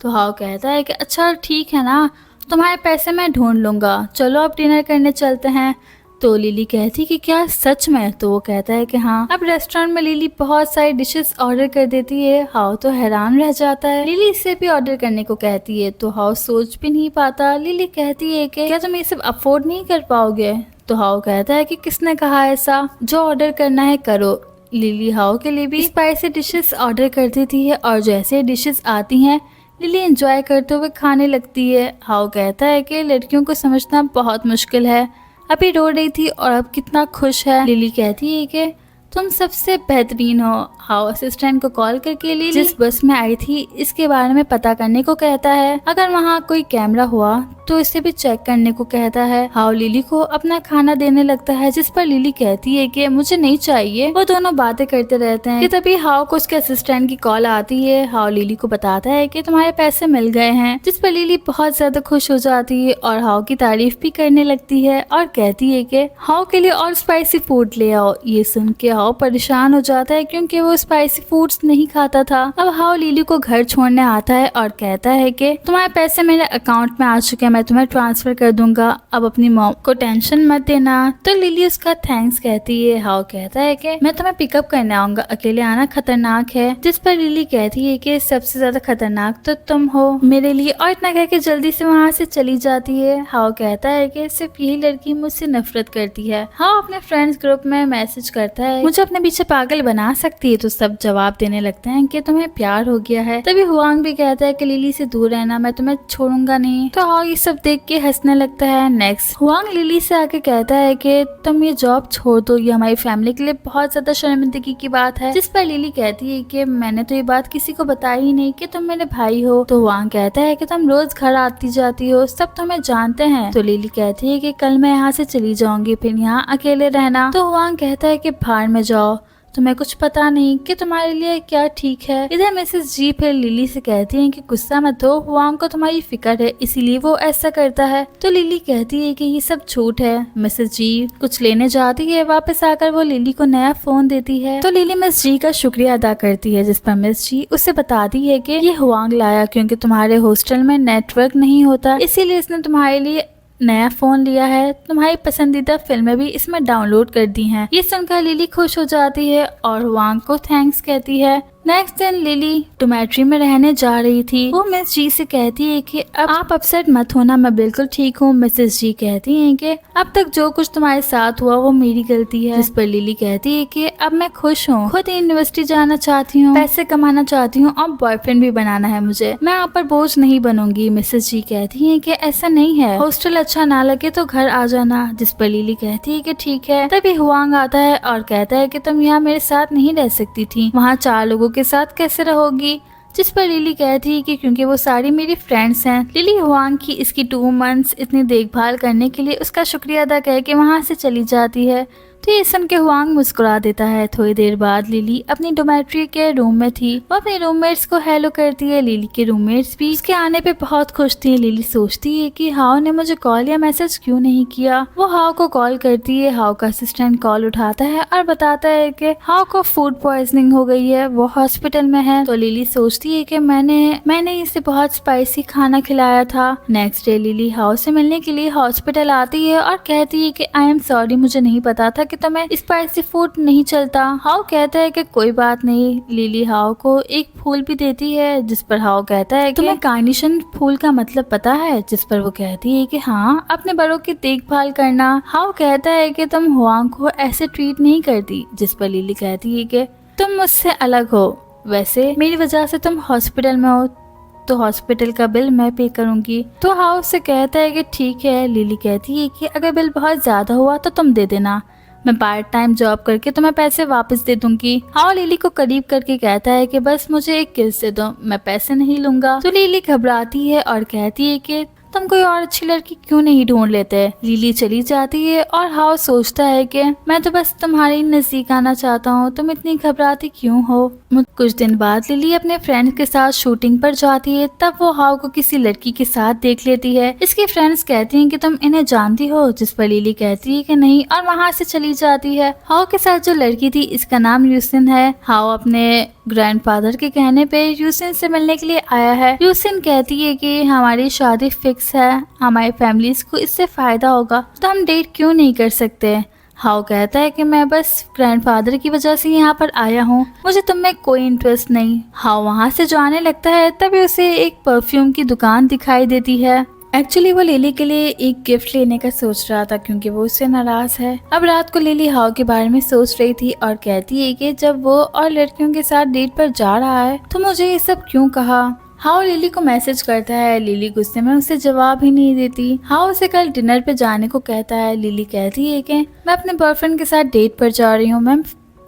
तो हाओ कहता है कि अच्छा ठीक है ना, तुम्हारे पैसे मैं ढूंढ लूंगा, चलो अब डिनर करने चलते हैं। तो लिली कहती कि क्या सच में? तो वो कहता है कि हाँ। अब रेस्टोरेंट में लिली बहुत सारी डिशेस ऑर्डर कर देती है। हाओ तो हैरान रह जाता है। लिली इससे भी ऑर्डर करने को कहती है, तो हाओ सोच भी नहीं पाता। लिली कहती है कि क्या तुम ये सब अफोर्ड नहीं कर पाओगे? तो हाओ कहता है कि किसने कहा ऐसा, जो ऑर्डर करना है करो। लिली हाओ के लिए भी स्पाइसी डिशेस ऑर्डर कर देती है और जैसे डिशेस आती हैं लिली एंजॉय करते हुए खाने लगती है। हाओ कहता है कि लड़कियों को समझना बहुत मुश्किल है, अभी रो रही थी और अब कितना खुश है। लिली कहती है कि तुम सबसे बेहतरीन हो। हाओ असिस्टेंट को कॉल करके लिली जिस बस में आई थी इसके बारे में पता करने को कहता है। अगर वहाँ कोई कैमरा हुआ तो इसे भी चेक करने को कहता है। हाओ लिली को अपना खाना देने लगता है, जिस पर लिली कहती है कि मुझे नहीं चाहिए। वो दोनों बातें करते रहते हैं कि तभी हाओ को उसके असिस्टेंट की कॉल आती है। हाओ लिली को बताता है कि तुम्हारे पैसे मिल गए हैं, जिस पर लिली बहुत ज्यादा खुश हो जाती है और हाओ की तारीफ भी करने लगती है और कहती है कि हाओ के लिए और स्पाइसी फूड ले आओ। ये सुन के हाओ परेशान हो जाता है क्योंकि वो स्पाइसी फूड्स नहीं खाता था। अब हाओ लिली को घर छोड़ने आता है और कहता है कि तुम्हारे पैसे मेरे अकाउंट में आ चुके हैं, मैं तुम्हें ट्रांसफर कर दूंगा, अब अपनी मॉम को टेंशन मत देना। तो लिली उसका थैंक्स कहती है। हाओ कहता है कि मैं तुम्हें पिकअप करने आऊंगा, अकेले आना खतरनाक है। जिस पर लिली कहती है कि सबसे ज्यादा खतरनाक तो तुम हो मेरे लिए, और इतना कह के जल्दी से वहाँ से चली जाती है। हाओ कहता है कि सिर्फ यही लड़की मुझसे नफरत करती है। हाओ अपने फ्रेंड्स ग्रुप में मैसेज करता है मुझे अपने पीछे पागल बना सकती है, तो सब जवाब देने लगते हैं कि तुम्हें प्यार हो गया है। तभी हुआंग भी कहता है कि लिली से दूर रहना, मैं तुम्हें छोड़ूंगा नहीं। तो हाओ ये सब देख के हंसने लगता है। नेक्स्ट हुआंग लिली से आके कहता है कि तुम ये जॉब छोड़ दो, ये हमारी फैमिली के लिए बहुत ज्यादा शर्मिंदगी की बात है। जिस पर लिली कहती है कि मैंने तो ये बात किसी को बताई ही नहीं कि तुम मेरे भाई हो। तो हुआंग कहता है कि तुम रोज घर आती जाती हो, सब तुम्हें जानते हैं। तो लिली कहती है कि कल मैं यहाँ से चली जाऊंगी, फिर यहाँ अकेले रहना। तो हुआंग कहता है कि बाहर में जाओ, तुम्हें कुछ पता नहीं कि तुम्हारे लिए क्या ठीक है। इधर मिसेस जी फिर लिली से कहती हैं कि गुस्सा मत हो, हुआंग को तुम्हारी फिक्र है इसीलिए वो ऐसा करता है। तो लिली कहती है कि ये सब झूठ है। मिसेस जी कुछ लेने जाती है, वापस आकर वो लिली को नया फोन देती है। तो लिली मिस जी का शुक्रिया अदा करती है, जिस पर मिस जी उसे बताती है कि ये हुआंग लाया क्योंकि तुम्हारे हॉस्टल में नेटवर्क नहीं होता, इसीलिए इसने तुम्हारे लिए नया फोन लिया है, तुम्हारी पसंदीदा फिल्में भी इसमें डाउनलोड कर दी हैं। ये सुनकर लिली खुश हो जाती है और हुआंग को थैंक्स कहती है। नेक्स्ट दिन लिली डोमेट्री में रहने जा रही थी। वो मिस जी से कहती है कि अब आप अपसेट मत होना, मैं बिल्कुल ठीक हूँ। मिसेस जी कहती हैं कि अब तक जो कुछ तुम्हारे साथ हुआ वो मेरी गलती है। जिस पर लिली कहती है कि अब मैं खुश हूँ, खुद यूनिवर्सिटी जाना चाहती हूँ, पैसे कमाना चाहती हूँ और बॉयफ्रेंड भी बनाना है मुझे, मैं आप पर बोझ नहीं बनूंगी। मिसेस जी कहती है कि ऐसा नहीं है, हॉस्टल अच्छा ना लगे तो घर आ जाना। जिस पर लिली कहती है कि ठीक है। तभी हुआंग आता है और कहता है कि तुम यहाँ मेरे साथ नहीं रह सकती थी, वहाँ 4 लोगों के साथ कैसे रहोगी। जिस पर लिली कहती है कि क्योंकि वो सारी मेरी फ्रेंड्स हैं। लिली हुआंग की इसकी 2 मंथ्स इतनी देखभाल करने के लिए उसका शुक्रिया अदा करके वहाँ से चली जाती है। तो ये सुन के हुआंग मुस्कुरा देता है। थोड़ी देर बाद लिली अपनी डोमेट्री के रूम में थी। वो अपने रूममेट्स को हेलो करती है। लिली के रूममेट्स भी उसके आने पे बहुत खुश थे। लिली सोचती है कि हाओ ने मुझे कॉल या मैसेज क्यों नहीं किया। वो हाओ को कॉल करती है। हाओ का असिस्टेंट कॉल उठाता है और बताता है कि हाओ को फूड पॉइजनिंग हो गई है, वो हॉस्पिटल में है। तो लिली सोचती है कि मैंने इसे बहुत स्पाइसी खाना खिलाया था। नेक्स्ट डे लिली हाओ से मिलने के लिए हॉस्पिटल आती है और कहती है कि आई एम सॉरी, मुझे नहीं पता था कि तुम्हें स्पाइसी फूड नहीं चलता। हाओ कहता है कि कोई बात नहीं। लिली हाओ को एक फूल भी देती है, जिस पर हाओ कहता है कि तुम्हें कार्नेशन फूल का मतलब पता है, जिस पर वो कहती है कि हाँ, अपने बड़ों की देखभाल करना। हाओ कहता है कि तुम हुआंग को ऐसे ट्रीट नहीं करती, जिस पर लिली कहती है कि तुम मुझसे अलग हो, वैसे मेरी वजह से तुम हॉस्पिटल में हो तो हॉस्पिटल का बिल मैं पे करूंगी। तो हाउ से कहता है कि ठीक है। लिली कहती है कि अगर बिल बहुत ज्यादा हुआ तो तुम दे देना, मैं पार्ट टाइम जॉब करके तुम्हें पैसे वापस दे दूंगी। हाउ लिली को करीब करके कहता है कि बस मुझे एक किस दे दो, मैं पैसे नहीं लूंगा। तो लिली घबराती है और कहती है कि तुम कोई और अच्छी लड़की क्यों नहीं ढूंढ लेते। लिली चली जाती है और हाउ सोचता है कि मैं तो बस तुम्हारे नजदीक आना चाहता हूँ, तुम इतनी घबराती क्यों हो। कुछ दिन बाद लिली अपने फ्रेंड्स के साथ शूटिंग पर जाती है। तब वो हाउ को किसी लड़की के साथ देख लेती है। इसके फ्रेंड्स कहती हैं कि तुम इन्हें जानती हो, जिस पर लिली कहती है कि नहीं और वहाँ से चली जाती है। हाउ के साथ जो लड़की थी इसका नाम यूसिन है। हाउ अपने ग्रैंडफादर के कहने पे यूसिन से मिलने के लिए आया है। यूसिन कहती है कि हमारी शादी फिक्स है, हमारी फैमिलीज को इससे फायदा होगा, तो हम डेट क्यों नहीं कर सकते। हाउ कहता है कि मैं बस ग्रैंडफादर की वजह से यहाँ पर आया हूँ, मुझे तुम में कोई इंटरेस्ट नहीं। हाउ वहाँ से जाने लगता है, तभी उसे एक परफ्यूम की दुकान दिखाई देती है। एक्चुअली वो लिली के लिए एक गिफ्ट लेने का सोच रहा था, क्योंकि वो उससे नाराज है। अब रात को लिली हाउ के बारे में सोच रही थी और कहती है कि जब वो और लड़कियों के साथ डेट पर जा रहा है तो मुझे ये सब क्यों कहा। हाउ लिली को मैसेज करता है। लिली गुस्से में उसे जवाब ही नहीं देती। हाउ उसे कल डिनर पे जाने को कहता है। लिली कहती है कि मैं अपने बॉयफ्रेंड के साथ डेट पर जा रही हूँ, मैं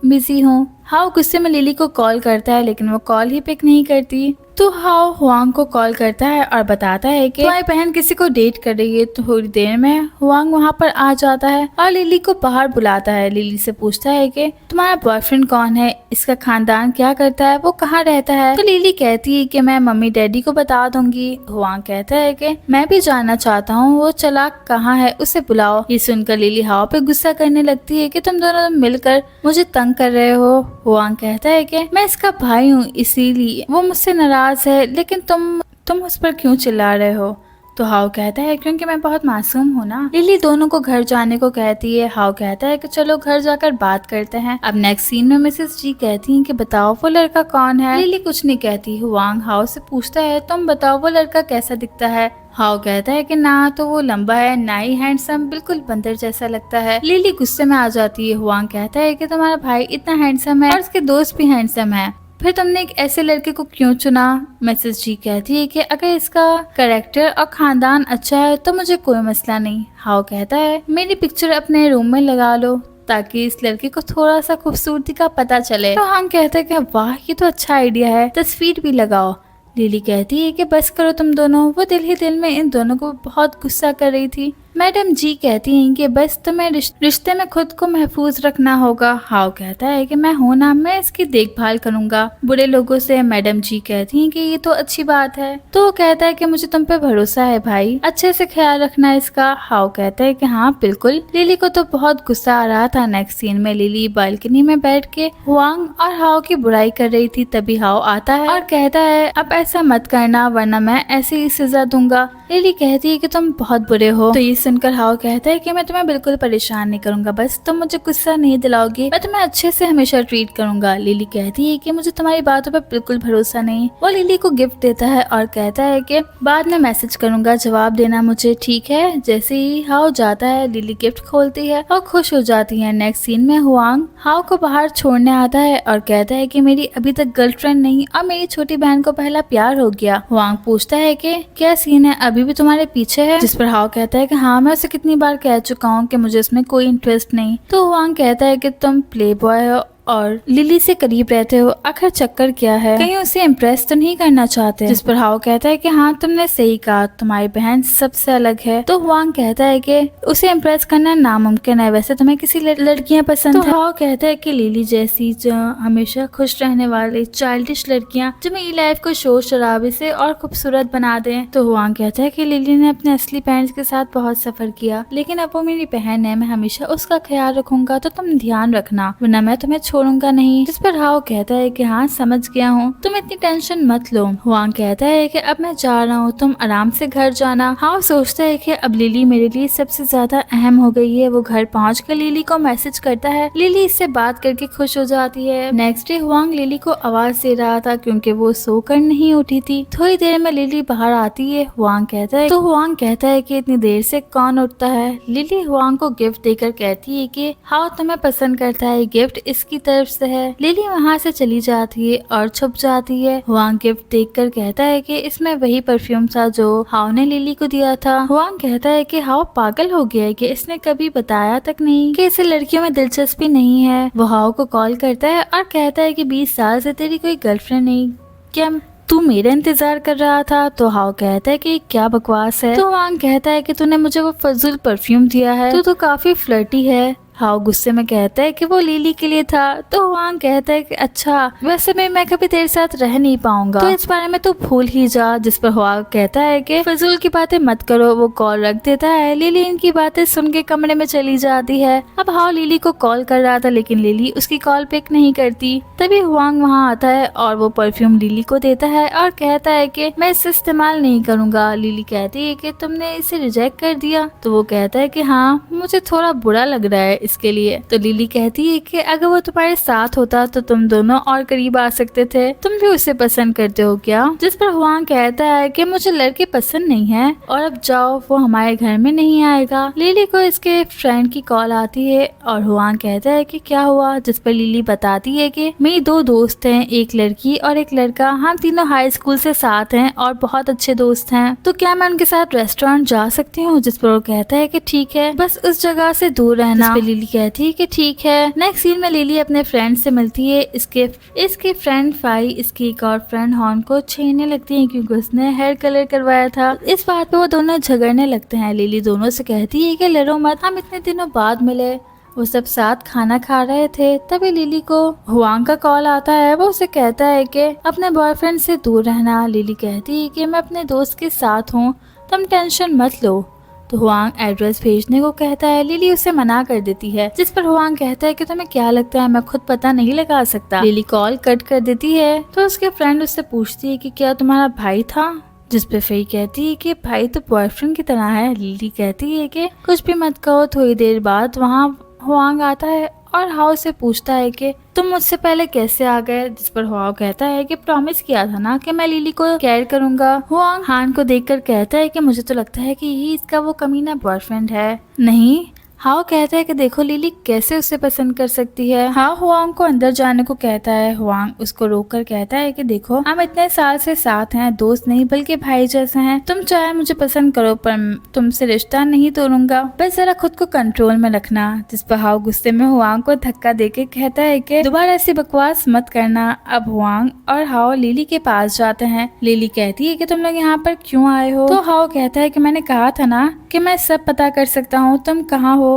बिजी हूँ। हाउ गुस्से में लिली को कॉल करता है, लेकिन वो कॉल ही पिक नहीं करती। तो हाउ हुआंग को कॉल करता है और बताता है कि तुम्हारी बहन किसी को डेट कर रही है। तो थोड़ी देर में हुआंग वहाँ पर आ जाता है और लिली को बाहर बुलाता है। लिली से पूछता है कि तुम्हारा बॉयफ्रेंड कौन है, इसका खानदान क्या करता है, वो कहाँ रहता है। तो लिली कहती है कि मैं मम्मी डैडी को बता दूंगी। हुआंग कहता है कि मैं भी जानना चाहता हूँ, वो चालाक कहाँ है, उसे बुलाओ। ये सुनकर लिली हाउ पे गुस्सा करने लगती है कि तुम दोनों मिलकर मुझे तंग कर रहे हो। हुआंग कहता है कि मैं इसका भाई हूँ, इसीलिए वो मुझसे नाराज है, लेकिन तुम उस पर क्यों चिल्ला रहे हो। तो हाउ कहता है क्योंकि मैं बहुत मासूम हूँ ना। लिली दोनों को घर जाने को कहती है। हाउ कहता है कि चलो घर जाकर बात करते हैं। अब नेक्स्ट सीन में मिसेस जी कहती हैं कि बताओ वो लड़का कौन है। लिली कुछ नहीं कहती। हुआंग हाउ से पूछता है तुम बताओ वो लड़का कैसा दिखता है। हाउ कहता है कि ना तो वो लंबा है, ना ही हैंडसम, बिल्कुल बंदर जैसा लगता है। लिली गुस्से में आ जाती है। हुआंग कहता है कि तुम्हारा भाई इतना हैंडसम है और उसके दोस्त भी हैंडसम है, फिर तुमने एक ऐसे लड़के को क्यों चुना। मिसेस जी कहती है कि अगर इसका कैरेक्टर और खानदान अच्छा है तो मुझे कोई मसला नहीं। हाउ कहता है मेरी पिक्चर अपने रूम में लगा लो ताकि इस लड़के को थोड़ा सा खूबसूरती का पता चले। तो हम कहते हैं कि वाह ये तो अच्छा आइडिया है, तस्वीर भी लगाओ। लिली कहती है कि बस करो तुम दोनों। वो दिल ही दिल में इन दोनों को बहुत गुस्सा कर रही थी। मैडम जी कहती हैं कि बस तुम्हें रिश्ते में खुद को महफूज रखना होगा। हाउ कहता है कि मैं हूं ना, मैं इसकी देखभाल करूंगा बुरे लोगों से। मैडम जी कहती हैं कि ये तो अच्छी बात है। तो वो कहता है कि मुझे तुम पे भरोसा है भाई, अच्छे से ख्याल रखना इसका। हाउ कहता है कि हाँ बिल्कुल। लिली को तो बहुत गुस्सा आ रहा था। नेक्स्ट सीन में लिली बालकनी में बैठ के हुआंग और हाउ की बुराई कर रही थी। तभी हाउ आता है और कहता है अब ऐसा मत करना वरना मैं ऐसे ही सजा दूंगा। लिली कहती है कि तुम बहुत बुरे हो। तो ये सुनकर हाउ कहता है कि मैं तुम्हें बिल्कुल परेशान नहीं करूंगा, बस तुम मुझे गुस्सा नहीं दिलाओगी, मैं तुम्हें अच्छे से हमेशा ट्रीट करूंगा। लिली कहती है कि मुझे तुम्हारी बातों पर बिल्कुल भरोसा नहीं। वो लिली को गिफ्ट देता है और कहता है कि बाद में मैसेज करूंगा, जवाब देना मुझे, ठीक है। जैसे ही हाउ जाता है लिली गिफ्ट खोलती है और खुश हो जाती है। नेक्स्ट सीन में हुआंग हाउ को बाहर छोड़ने आता है और कहता है कि मेरी अभी तक गर्लफ्रेंड नहीं और मेरी छोटी बहन को पहला प्यार हो गया। हुआंग पूछता है कि क्या सीन है, अभी भी तुम्हारे पीछे है, जिस पर हाउ कहता है कि हाँ मैं उसे कितनी बार कह चुका हूँ कि मुझे इसमें कोई इंटरेस्ट नहीं। तो हुआंग कहता है कि तुम प्ले बॉय हो और लिली से करीब रहते हो, आखिर चक्कर क्या है, कहीं उसे इम्प्रेस तो नहीं करना चाहते। जिस पर हाओ कहता है कि हाँ तुमने सही कहा, तुम्हारी बहन सबसे अलग है। तो हुआंग कहता है कि उसे इम्प्रेस करना नामुमकिन है, वैसे तुम्हें किसी लड़कियां पसंद है। तो हाओ कहता है कि लिली जैसी जो हमेशा खुश रहने वाली चाइल्डिश लड़कियां जो मेरी लाइफ को शोर शराबे से और खूबसूरत बना दें। तो हुआंग कहता है कि लिली ने अपने असली पेरेंट्स के साथ बहुत सफर किया, लेकिन अब वो मेरी बहन है, मैं हमेशा उसका ख्याल रखूंगा, तो तुम ध्यान रखना, वरना मैं तुम्हें छोड़ूंगा नहीं। जिस पर हाओ कहता है कि हाँ समझ गया हूँ, तुम इतनी टेंशन मत लो। हुआंग कहता है कि अब मैं जा रहा हूँ, तुम आराम से घर जाना। हाओ सोचता है कि अब लिली मेरे लिए सबसे ज्यादा अहम हो गई है। वो घर पहुंचकर लिली को मैसेज करता है। लिली इससे बात करके खुश हो जाती है। नेक्स्ट डे हुआंग लिली को आवाज दे रहा था क्योंकि वो सोकर नहीं उठी थी। थोड़ी देर में लिली बाहर आती है। हुआंग कहता है कि इतनी देर से कौन उठता है। लिली हुआंग को गिफ्ट देकर कहती है कि हाओ तुम्हें पसंद करता है, गिफ्ट इसकी तरफ से है। लिली वहाँ से चली जाती है और छुप जाती है। हुआंग गिफ्ट देखकर कहता है कि इसमें वही परफ्यूम था जो हाओ ने लिली को दिया था। हुआंग कहता है कि हाओ पागल हो गया है कि इसने कभी बताया तक नहीं कि इसे लड़कियों में दिलचस्पी नहीं है। वो हाओ को कॉल करता है और कहता है कि 20 साल से तेरी कोई गर्लफ्रेंड नहीं, क्या तू मेरा इंतजार कर रहा था। तो हाओ कहता है कि क्या बकवास है। तो हुआंग कहता है कि तूने मुझे वो फजूल परफ्यूम दिया है, तू तो काफी फ्लर्टी है। हाओ गुस्से में कहता है कि वो लिली के लिए था। तो हुआंग कहता है कि अच्छा, वैसे में मैं कभी तेरे साथ रह नहीं पाऊंगा, तो इस बारे में तू भूल ही जा। जिस पर हुआंग कहता है कि फजूल की बातें मत करो। वो कॉल रख देता है। लिली इनकी बातें सुन के कमरे में चली जाती है। अब हाओ लिली को कॉल कर रहा था, लेकिन लिली उसकी कॉल पिक नहीं करती। तभी हुआंग वहाँ आता है और वो परफ्यूम लिली को देता है और कहता है कि मैं इसे इस्तेमाल नहीं करूंगा। लिली कहती है कि तुमने इसे रिजेक्ट कर दिया। तो वो कहता है कि हाँ मुझे थोड़ा बुरा लग रहा है इसके लिए। तो लिली कहती है कि अगर वो तुम्हारे साथ होता तो तुम दोनों और करीब आ सकते थे, तुम भी उसे पसंद करते हो क्या। जिस पर हुआंग कहता है कि मुझे लड़के पसंद नहीं है और अब जाओ, वो हमारे घर में नहीं आएगा। लिली को इसके फ्रेंड की कॉल आती है और हुआंग कहता है कि क्या हुआ। जिस पर लिली बताती है कि मेरी 2 दोस्त हैं, एक लड़की और एक लड़का, हम तीनों हाई स्कूल से साथ हैं और बहुत अच्छे दोस्त हैं, तो क्या मैं उनके साथ रेस्टोरेंट जा सकती हूँ। जिस पर वो कहता है कि ठीक है, बस उस जगह से दूर रहना। लिली कहती है कि ठीक है। नेक्स्ट सीन में लिली अपने फ्रेंड से मिलती है। इसके फ्रेंड फाई इसकी एक और फ्रेंड हॉर्न को छेड़ने लगती है क्योंकि उसने हेयर कलर करवाया था। इस बात पे वो दोनों झगड़ने लगते हैं। लिली दोनों से कहती है कि लड़ो मत, हम इतने दिनों बाद मिले। वो सब साथ खाना खा रहे थे। तभी लिली को हुआंग का कॉल आता है। वो उसे कहता है कि अपने बॉयफ्रेंड से दूर रहना। लिली कहती है कि मैं अपने दोस्त के साथ हूँ, तुम टेंशन मत लो। तो हुआंग एड्रेस भेजने को कहता है। लिली उसे मना कर देती है। जिस पर हुआंग कहता है कि तुम्हें क्या लगता है मैं खुद पता नहीं लगा सकता। लिली कॉल कट कर देती है। तो उसके फ्रेंड उससे पूछती है कि क्या तुम्हारा भाई था। जिस पे फेई कहती है कि भाई तो बॉयफ्रेंड की तरह है। लिली कहती है कि कुछ भी मत कहो। थोड़ी देर बाद वहाँ हुआंग आता है और हाओ से पूछता है कि तुम मुझसे पहले कैसे आ गए। जिस पर हाओ कहता है कि प्रॉमिस किया था ना कि मैं लिली को केयर करूंगा। हुआंग हान को देखकर कहता है कि मुझे तो लगता है कि यही इसका वो कमीना बॉयफ्रेंड है। नहीं, हाओ कहता है कि देखो लिली कैसे उसे पसंद कर सकती है। हाओ हुआंग को अंदर जाने को कहता है। हुआंग उसको रोककर कहता है कि देखो हम इतने साल से साथ हैं, दोस्त नहीं बल्कि भाई जैसे हैं। तुम चाहे मुझे पसंद करो पर तुमसे रिश्ता नहीं तोड़ूंगा, बस जरा खुद को कंट्रोल में रखना। जिस पर हाओ गुस्से में हुआंग को धक्का देके कहता है कि दोबारा ऐसी बकवास मत करना। अब हुआंग और हाओ लिली के पास जाते हैं। लिली कहती है कि तुम लोग यहाँ पर क्यों आए हो। तो हाओ कहता है कि मैंने कहा था ना कि मैं सब पता कर सकता हूँ, तुम कहाँ हो।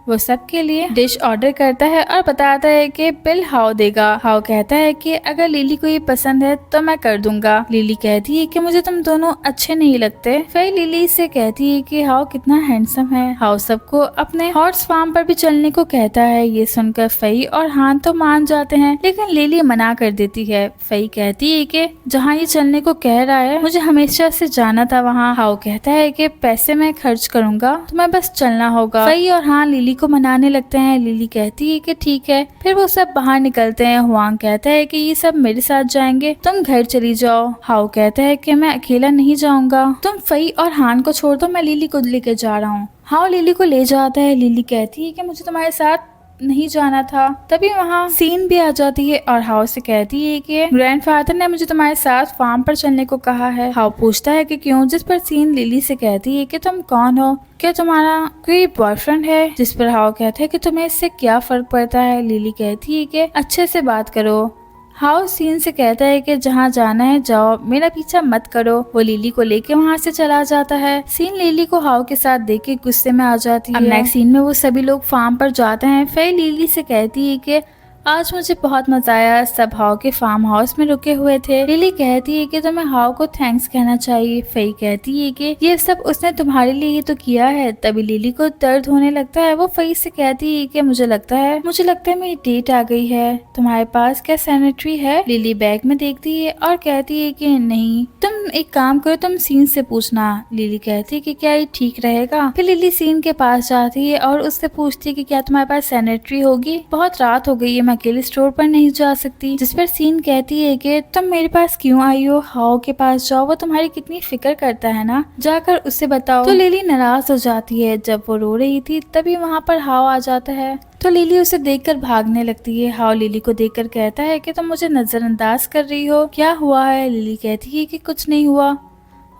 वो सबके लिए डिश ऑर्डर करता है और बताता है कि बिल हाओ देगा। हाओ कहता है कि अगर लिली को ये पसंद है तो मैं कर दूंगा। लिली कहती है कि मुझे तुम दोनों अच्छे नहीं लगते। फिर लिली से कहती है कि हाओ कितना हैंडसम है। हाओ सबको अपने हॉर्स फार्म पर भी चलने को कहता है। ये सुनकर फई और हान तो मान जाते हैं, लेकिन लिली मना कर देती है। फई कहती है कि जहाँ ये चलने को कह रहा है मुझे हमेशा से जाना था वहाँ। हाओ कहता है कि पैसे मैं खर्च करूंगा, तुम्हें बस चलना होगा। फई और हान लिली को मनाने लगते हैं। लिली कहती है कि ठीक है। फिर वो सब बाहर निकलते हैं। हुआंग कहता है कि ये सब मेरे साथ जाएंगे, तुम घर चली जाओ। हाओ कहता है कि मैं अकेला नहीं जाऊंगा, तुम फई और हान को छोड़ दो, मैं लिली को लेकर जा रहा हूँ। हाओ लिली को ले जाता है। लिली कहती है कि मुझे तुम्हारे साथ नहीं जाना था। तभी वहाँ सीन भी आ जाती है और हाउ से कहती है कि ग्रैंडफादर ने मुझे तुम्हारे साथ फार्म पर चलने को कहा है। हाउ पूछता है कि क्यों, जिस पर सीन लिली से कहती है कि तुम कौन हो, क्या तुम्हारा कोई बॉयफ्रेंड है? जिस पर हाउ कहता है कि तुम्हें इससे क्या फर्क पड़ता है। लिली कहती है कि अच्छे से बात करो। हाउ सीन से कहता है कि जहाँ जाना है जाओ, मेरा पीछा मत करो। वो लिली को लेके वहाँ से चला जाता है। सीन लिली को हाउ के साथ देख के गुस्से में आ जाती है। अब नेक्स्ट सीन में वो सभी लोग फार्म पर जाते हैं। फिर लिली से कहती है कि आज मुझे बहुत मजा आया। सब हाउ के फार्म हाउस में रुके हुए थे। लिली कहती है कि तुम्हें हाउ को थैंक्स कहना चाहिए। फई कहती है कि ये सब उसने तुम्हारे लिए ही तो किया है। तभी लिली को दर्द होने लगता है। वो फई से कहती है कि मुझे लगता है मेरी डेट आ गई है। तुम्हारे पास क्या सैनिटरी है? लिली बैग में देखती है और कहती है कि नहीं, तुम एक काम करो, तुम सीन से पूछना। लिली कहती है कि क्या ये ठीक रहेगा? फिर लिली सीन के पास जाती है और उससे पूछती है कि क्या तुम्हारे पास सैनिटरी होगी? बहुत रात हो गई है, अकेले स्टोर पर नहीं जा सकती। जिस पर सीन कहती है कि तुम मेरे पास क्यों आई हो? हाउ के पास जाओ, वो तुम्हारी कितनी फिक्र करता है ना, जाकर उसे बताओ। तो लिली नाराज हो जाती है। जब वो रो रही थी तभी वहाँ पर हाउ आ जाता है। तो लिली उसे देखकर भागने लगती है। हाउ लिली को देखकर कहता है कि तुम मुझे नजरअंदाज कर रही हो, क्या हुआ है? लिली कहती है कि कुछ नहीं हुआ।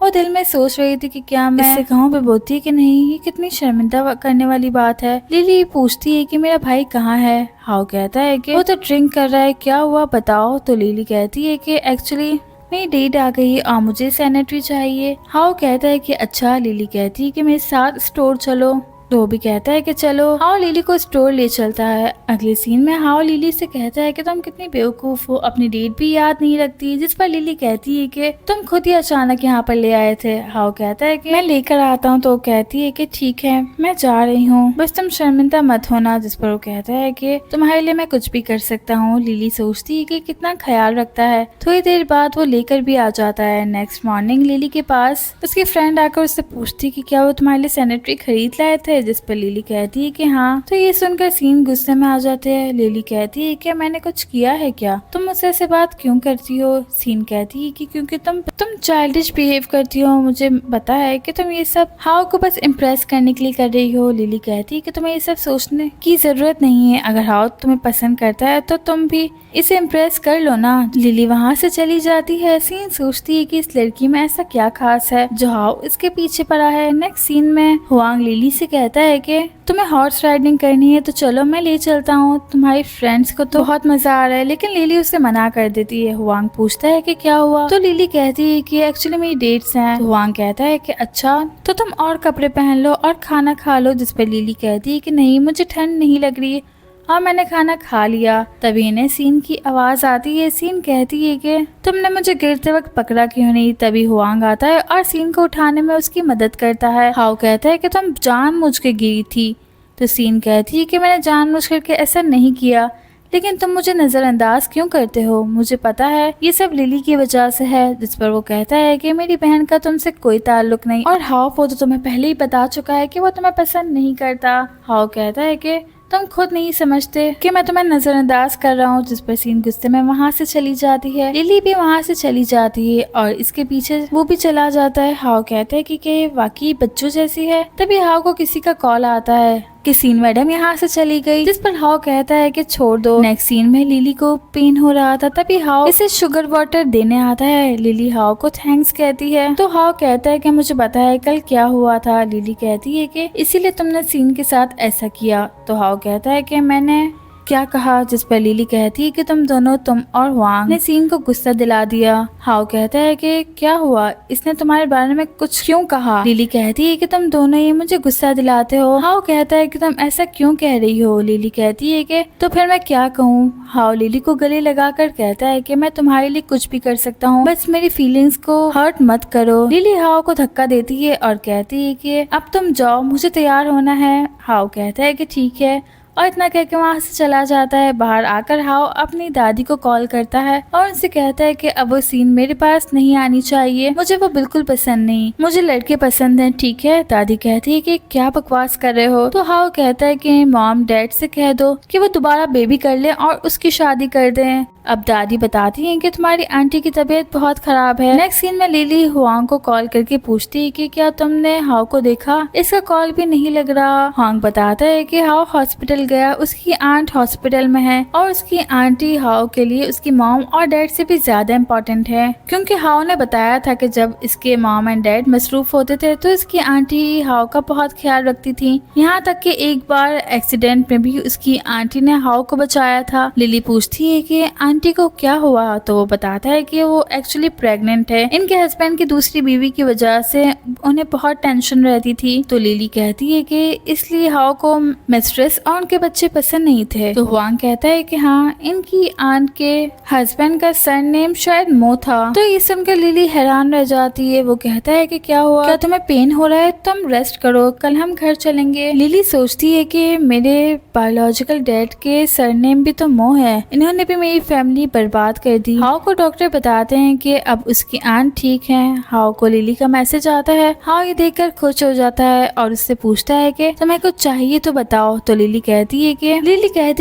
और दिल में सोच रही थी कि क्या मैं इससे कहूँ पे बोलती है कि नहीं, ये कितनी शर्मिंदा करने वाली बात है। लिली पूछती है कि मेरा भाई कहाँ है? हाउ कहता है कि वो तो ड्रिंक कर रहा है, क्या हुआ बताओ। तो लिली कहती है कि एक्चुअली मेरी डेट आ गई है और मुझे सैनिटरी चाहिए। हाउ कहता है कि अच्छा। लिली कहती है कि मेरे साथ स्टोर चलो। तो वो भी कहता है कि चलो। हाउ लिली को स्टोर ले चलता है। अगले सीन में हाउ लिली से कहता है कि तुम कितनी बेवकूफ हो, अपनी डेट भी याद नहीं रखती। जिस पर लिली कहती है कि तुम खुद ही अचानक यहाँ पर ले आए थे। हाउ कहता है कि मैं लेकर आता हूँ। तो वो कहती है कि ठीक है, मैं जा रही हूँ, बस तुम शर्मिंदा मत होना। जिस पर वो कहता है कि तुम्हारे लिए मैं कुछ भी कर सकता हूँ। लिली सोचती है कि कितना ख्याल रखता है। थोड़ी देर बाद वो लेकर भी आ जाता है। नेक्स्ट मॉर्निंग लिली के पास उसकी फ्रेंड आकर उससे पूछती कि क्या वो तुम्हारे लिए सैनिटरी खरीद लाए थे? जिस पर लिली कहती है कि हाँ। तो ये सुनकर सीन गुस्से में आ जाते हैं। लिली कहती है कि मैंने कुछ किया है क्या? तुम मुझसे ऐसे बात क्यों करती हो? सीन कहती है कि क्योंकि तुम चाइल्डिश बिहेव करती हो। मुझे पता है कि तुम ये सब हाउ को बस इम्प्रेस करने के लिए कर रही हो। लिली कहती है कि तुम्हें ये सब सोचने की जरूरत नहीं है। अगर हाउ तुम्हें पसंद करता है तो तुम भी इसे इम्प्रेस कर लो ना। लिली वहाँ से चली जाती है। सीन सोचती है कि इस लड़की में ऐसा क्या खास है जो हाउ इसके पीछे पड़ा है। नेक्स्ट सीन में हुआंग लिली से कहता है कि तुम्हें हॉर्स राइडिंग करनी है तो चलो, मैं ले चलता हूँ, तुम्हारी फ्रेंड्स को तो बहुत मजा आ रहा है। लेकिन लिली उसे मना कर देती है। हुआंग पूछता है कि क्या हुआ? तो लिली कहती है कि एक्चुअली मेरी डेट्स हैं। तो हुआंग कहता है कि अच्छा, तो तुम और कपड़े पहन लो और खाना खा लो। जिस पर लिली कहती है कि नहीं, मुझे ठंड नहीं लग रही और मैंने खाना खा लिया। तभी इन्हें सीन की आवाज आती है। सीन कहती है कि तुमने मुझे गिरते वक्त पकड़ा क्यों नहीं? तभी हुआंग आता है और सीन को उठाने में उसकी मदद करता है। हाउ कहता है कि तुम जानबूझ के गिरी थी। तो सीन कहती है कि मैंने जानबूझ करके ऐसा नहीं किया, लेकिन तुम मुझे नजरअंदाज क्यों करते हो? मुझे पता है ये सब लिली की वजह से है। जिस पर वो कहता है कि मेरी बहन का तुमसे कोई ताल्लुक नहीं, और हाउ वो तो तुम्हें पहले ही बता चुका है कि वो तुम्हें पसंद नहीं करता। हाउ कहता है कि तुम खुद नहीं समझते कि मैं तुम्हें नजरअंदाज कर रहा हूँ। जिस पर सीन गुस्से में वहाँ से चली जाती है। लिली भी वहाँ से चली जाती है और इसके पीछे वो भी चला जाता है। हाउ कहता है कि वाकई बच्चों जैसी है। तभी हाउ को किसी का कॉल आता है कि सीन मैडम यहाँ से चली गई। जिस पर हाउ कहता है कि छोड़ दो। नेक्स्ट सीन में लिली को पेन हो रहा था। तभी हाउ इसे शुगर वाटर देने आता है। लिली हाउ को थैंक्स कहती है। तो हाउ कहता है कि मुझे पता है कल क्या हुआ था। लिली कहती है कि इसीलिए तुमने सीन के साथ ऐसा किया। तो हाउ कहता है कि मैंने क्या कहा? जिस पर लिली कहती है कि तुम दोनों, तुम और वांग ने सीन को गुस्सा दिला दिया। हाउ कहता है कि क्या हुआ, इसने तुम्हारे बारे में कुछ क्यों कहा? लिली कहती है कि तुम दोनों ही मुझे गुस्सा दिलाते हो। हाउ कहता है कि तुम ऐसा क्यों कह रही हो? लिली कहती है कि तो फिर मैं क्या कहूँ? हाउ लिली को गले लगाकर कहता है कि मैं तुम्हारे लिए कुछ भी कर सकता हूँ, बस मेरी फीलिंग्स को हर्ट मत करो। लिली हाउ को धक्का देती है और कहती है कि अब तुम जाओ, मुझे तैयार होना है। हाउ कहता है कि ठीक है और इतना कहकर वहाँ से चला जाता है। बाहर आकर हाउ अपनी दादी को कॉल करता है और उनसे कहता है कि अब वो सीन मेरे पास नहीं आनी चाहिए, मुझे वो बिल्कुल पसंद नहीं, मुझे लड़के पसंद हैं। ठीक है? दादी कहती है कि क्या बकवास कर रहे हो? तो हाउ कहता है कि मॉम डैड से कह दो कि वो दोबारा बेबी कर ले और उसकी शादी कर दें। अब दादी बताती है कि तुम्हारी आंटी की तबीयत बहुत खराब है। नेक्स्ट सीन में लिली हुआंग को कॉल करके पूछती है कि क्या तुमने हाउ को देखा? इसका कॉल भी नहीं लग रहा। हुआंग बताता है कि हाउ हॉस्पिटल गया, उसकी आंट हॉस्पिटल में है और उसकी आंटी हाउ के लिए उसकी मॉम और डैड से भी ज्यादा इम्पोर्टेंट है, क्योंकि हाउ ने बताया था कि जब इसके मॉम एंड डैड मसरूफ होते थे तो इसकी आंटी हाउ का बहुत ख्याल रखती थी। यहाँ तक कि एक बार एक्सीडेंट में भी उसकी आंटी ने हाउ को बचाया था। लिली पूछती है कि आंटी को क्या हुआ, तो वो बताता है कि वो एक्चुअली प्रेग्नेंट है। इनके हस्बैंड की दूसरी बीवी की वजह से उन्हें बहुत टेंशन रहती थी। तो लिली कहती है कि इसलिए हाउ को मिस्ट्रेस और उनके बच्चे पसंद नहीं थे। तो हुआंग कहता है कि हाँ, इनकी आंट के हस्बैंड का सरनेम शायद मो था। तो ये सुनकर लिली हैरान रह जाती है। वो कहता है कि क्या हुआ, क्या तुम्हें पेन हो रहा है? तुम रेस्ट करो, कल हम घर चलेंगे। लिली सोचती है कि मेरे बायोलॉजिकल डैड के सरनेम भी तो मो है, इन्होंने भी मेरी फैमिली बर्बाद कर दी। हाउ को डॉक्टर बताते हैं कि अब उसकी आंट ठीक है। हाउ को लिली का मैसेज आता है। हाउ ये देखकर खुश हो जाता है और उससे पूछता है कि तुम्हें कुछ चाहिए तो बताओ। तो लिली कहती है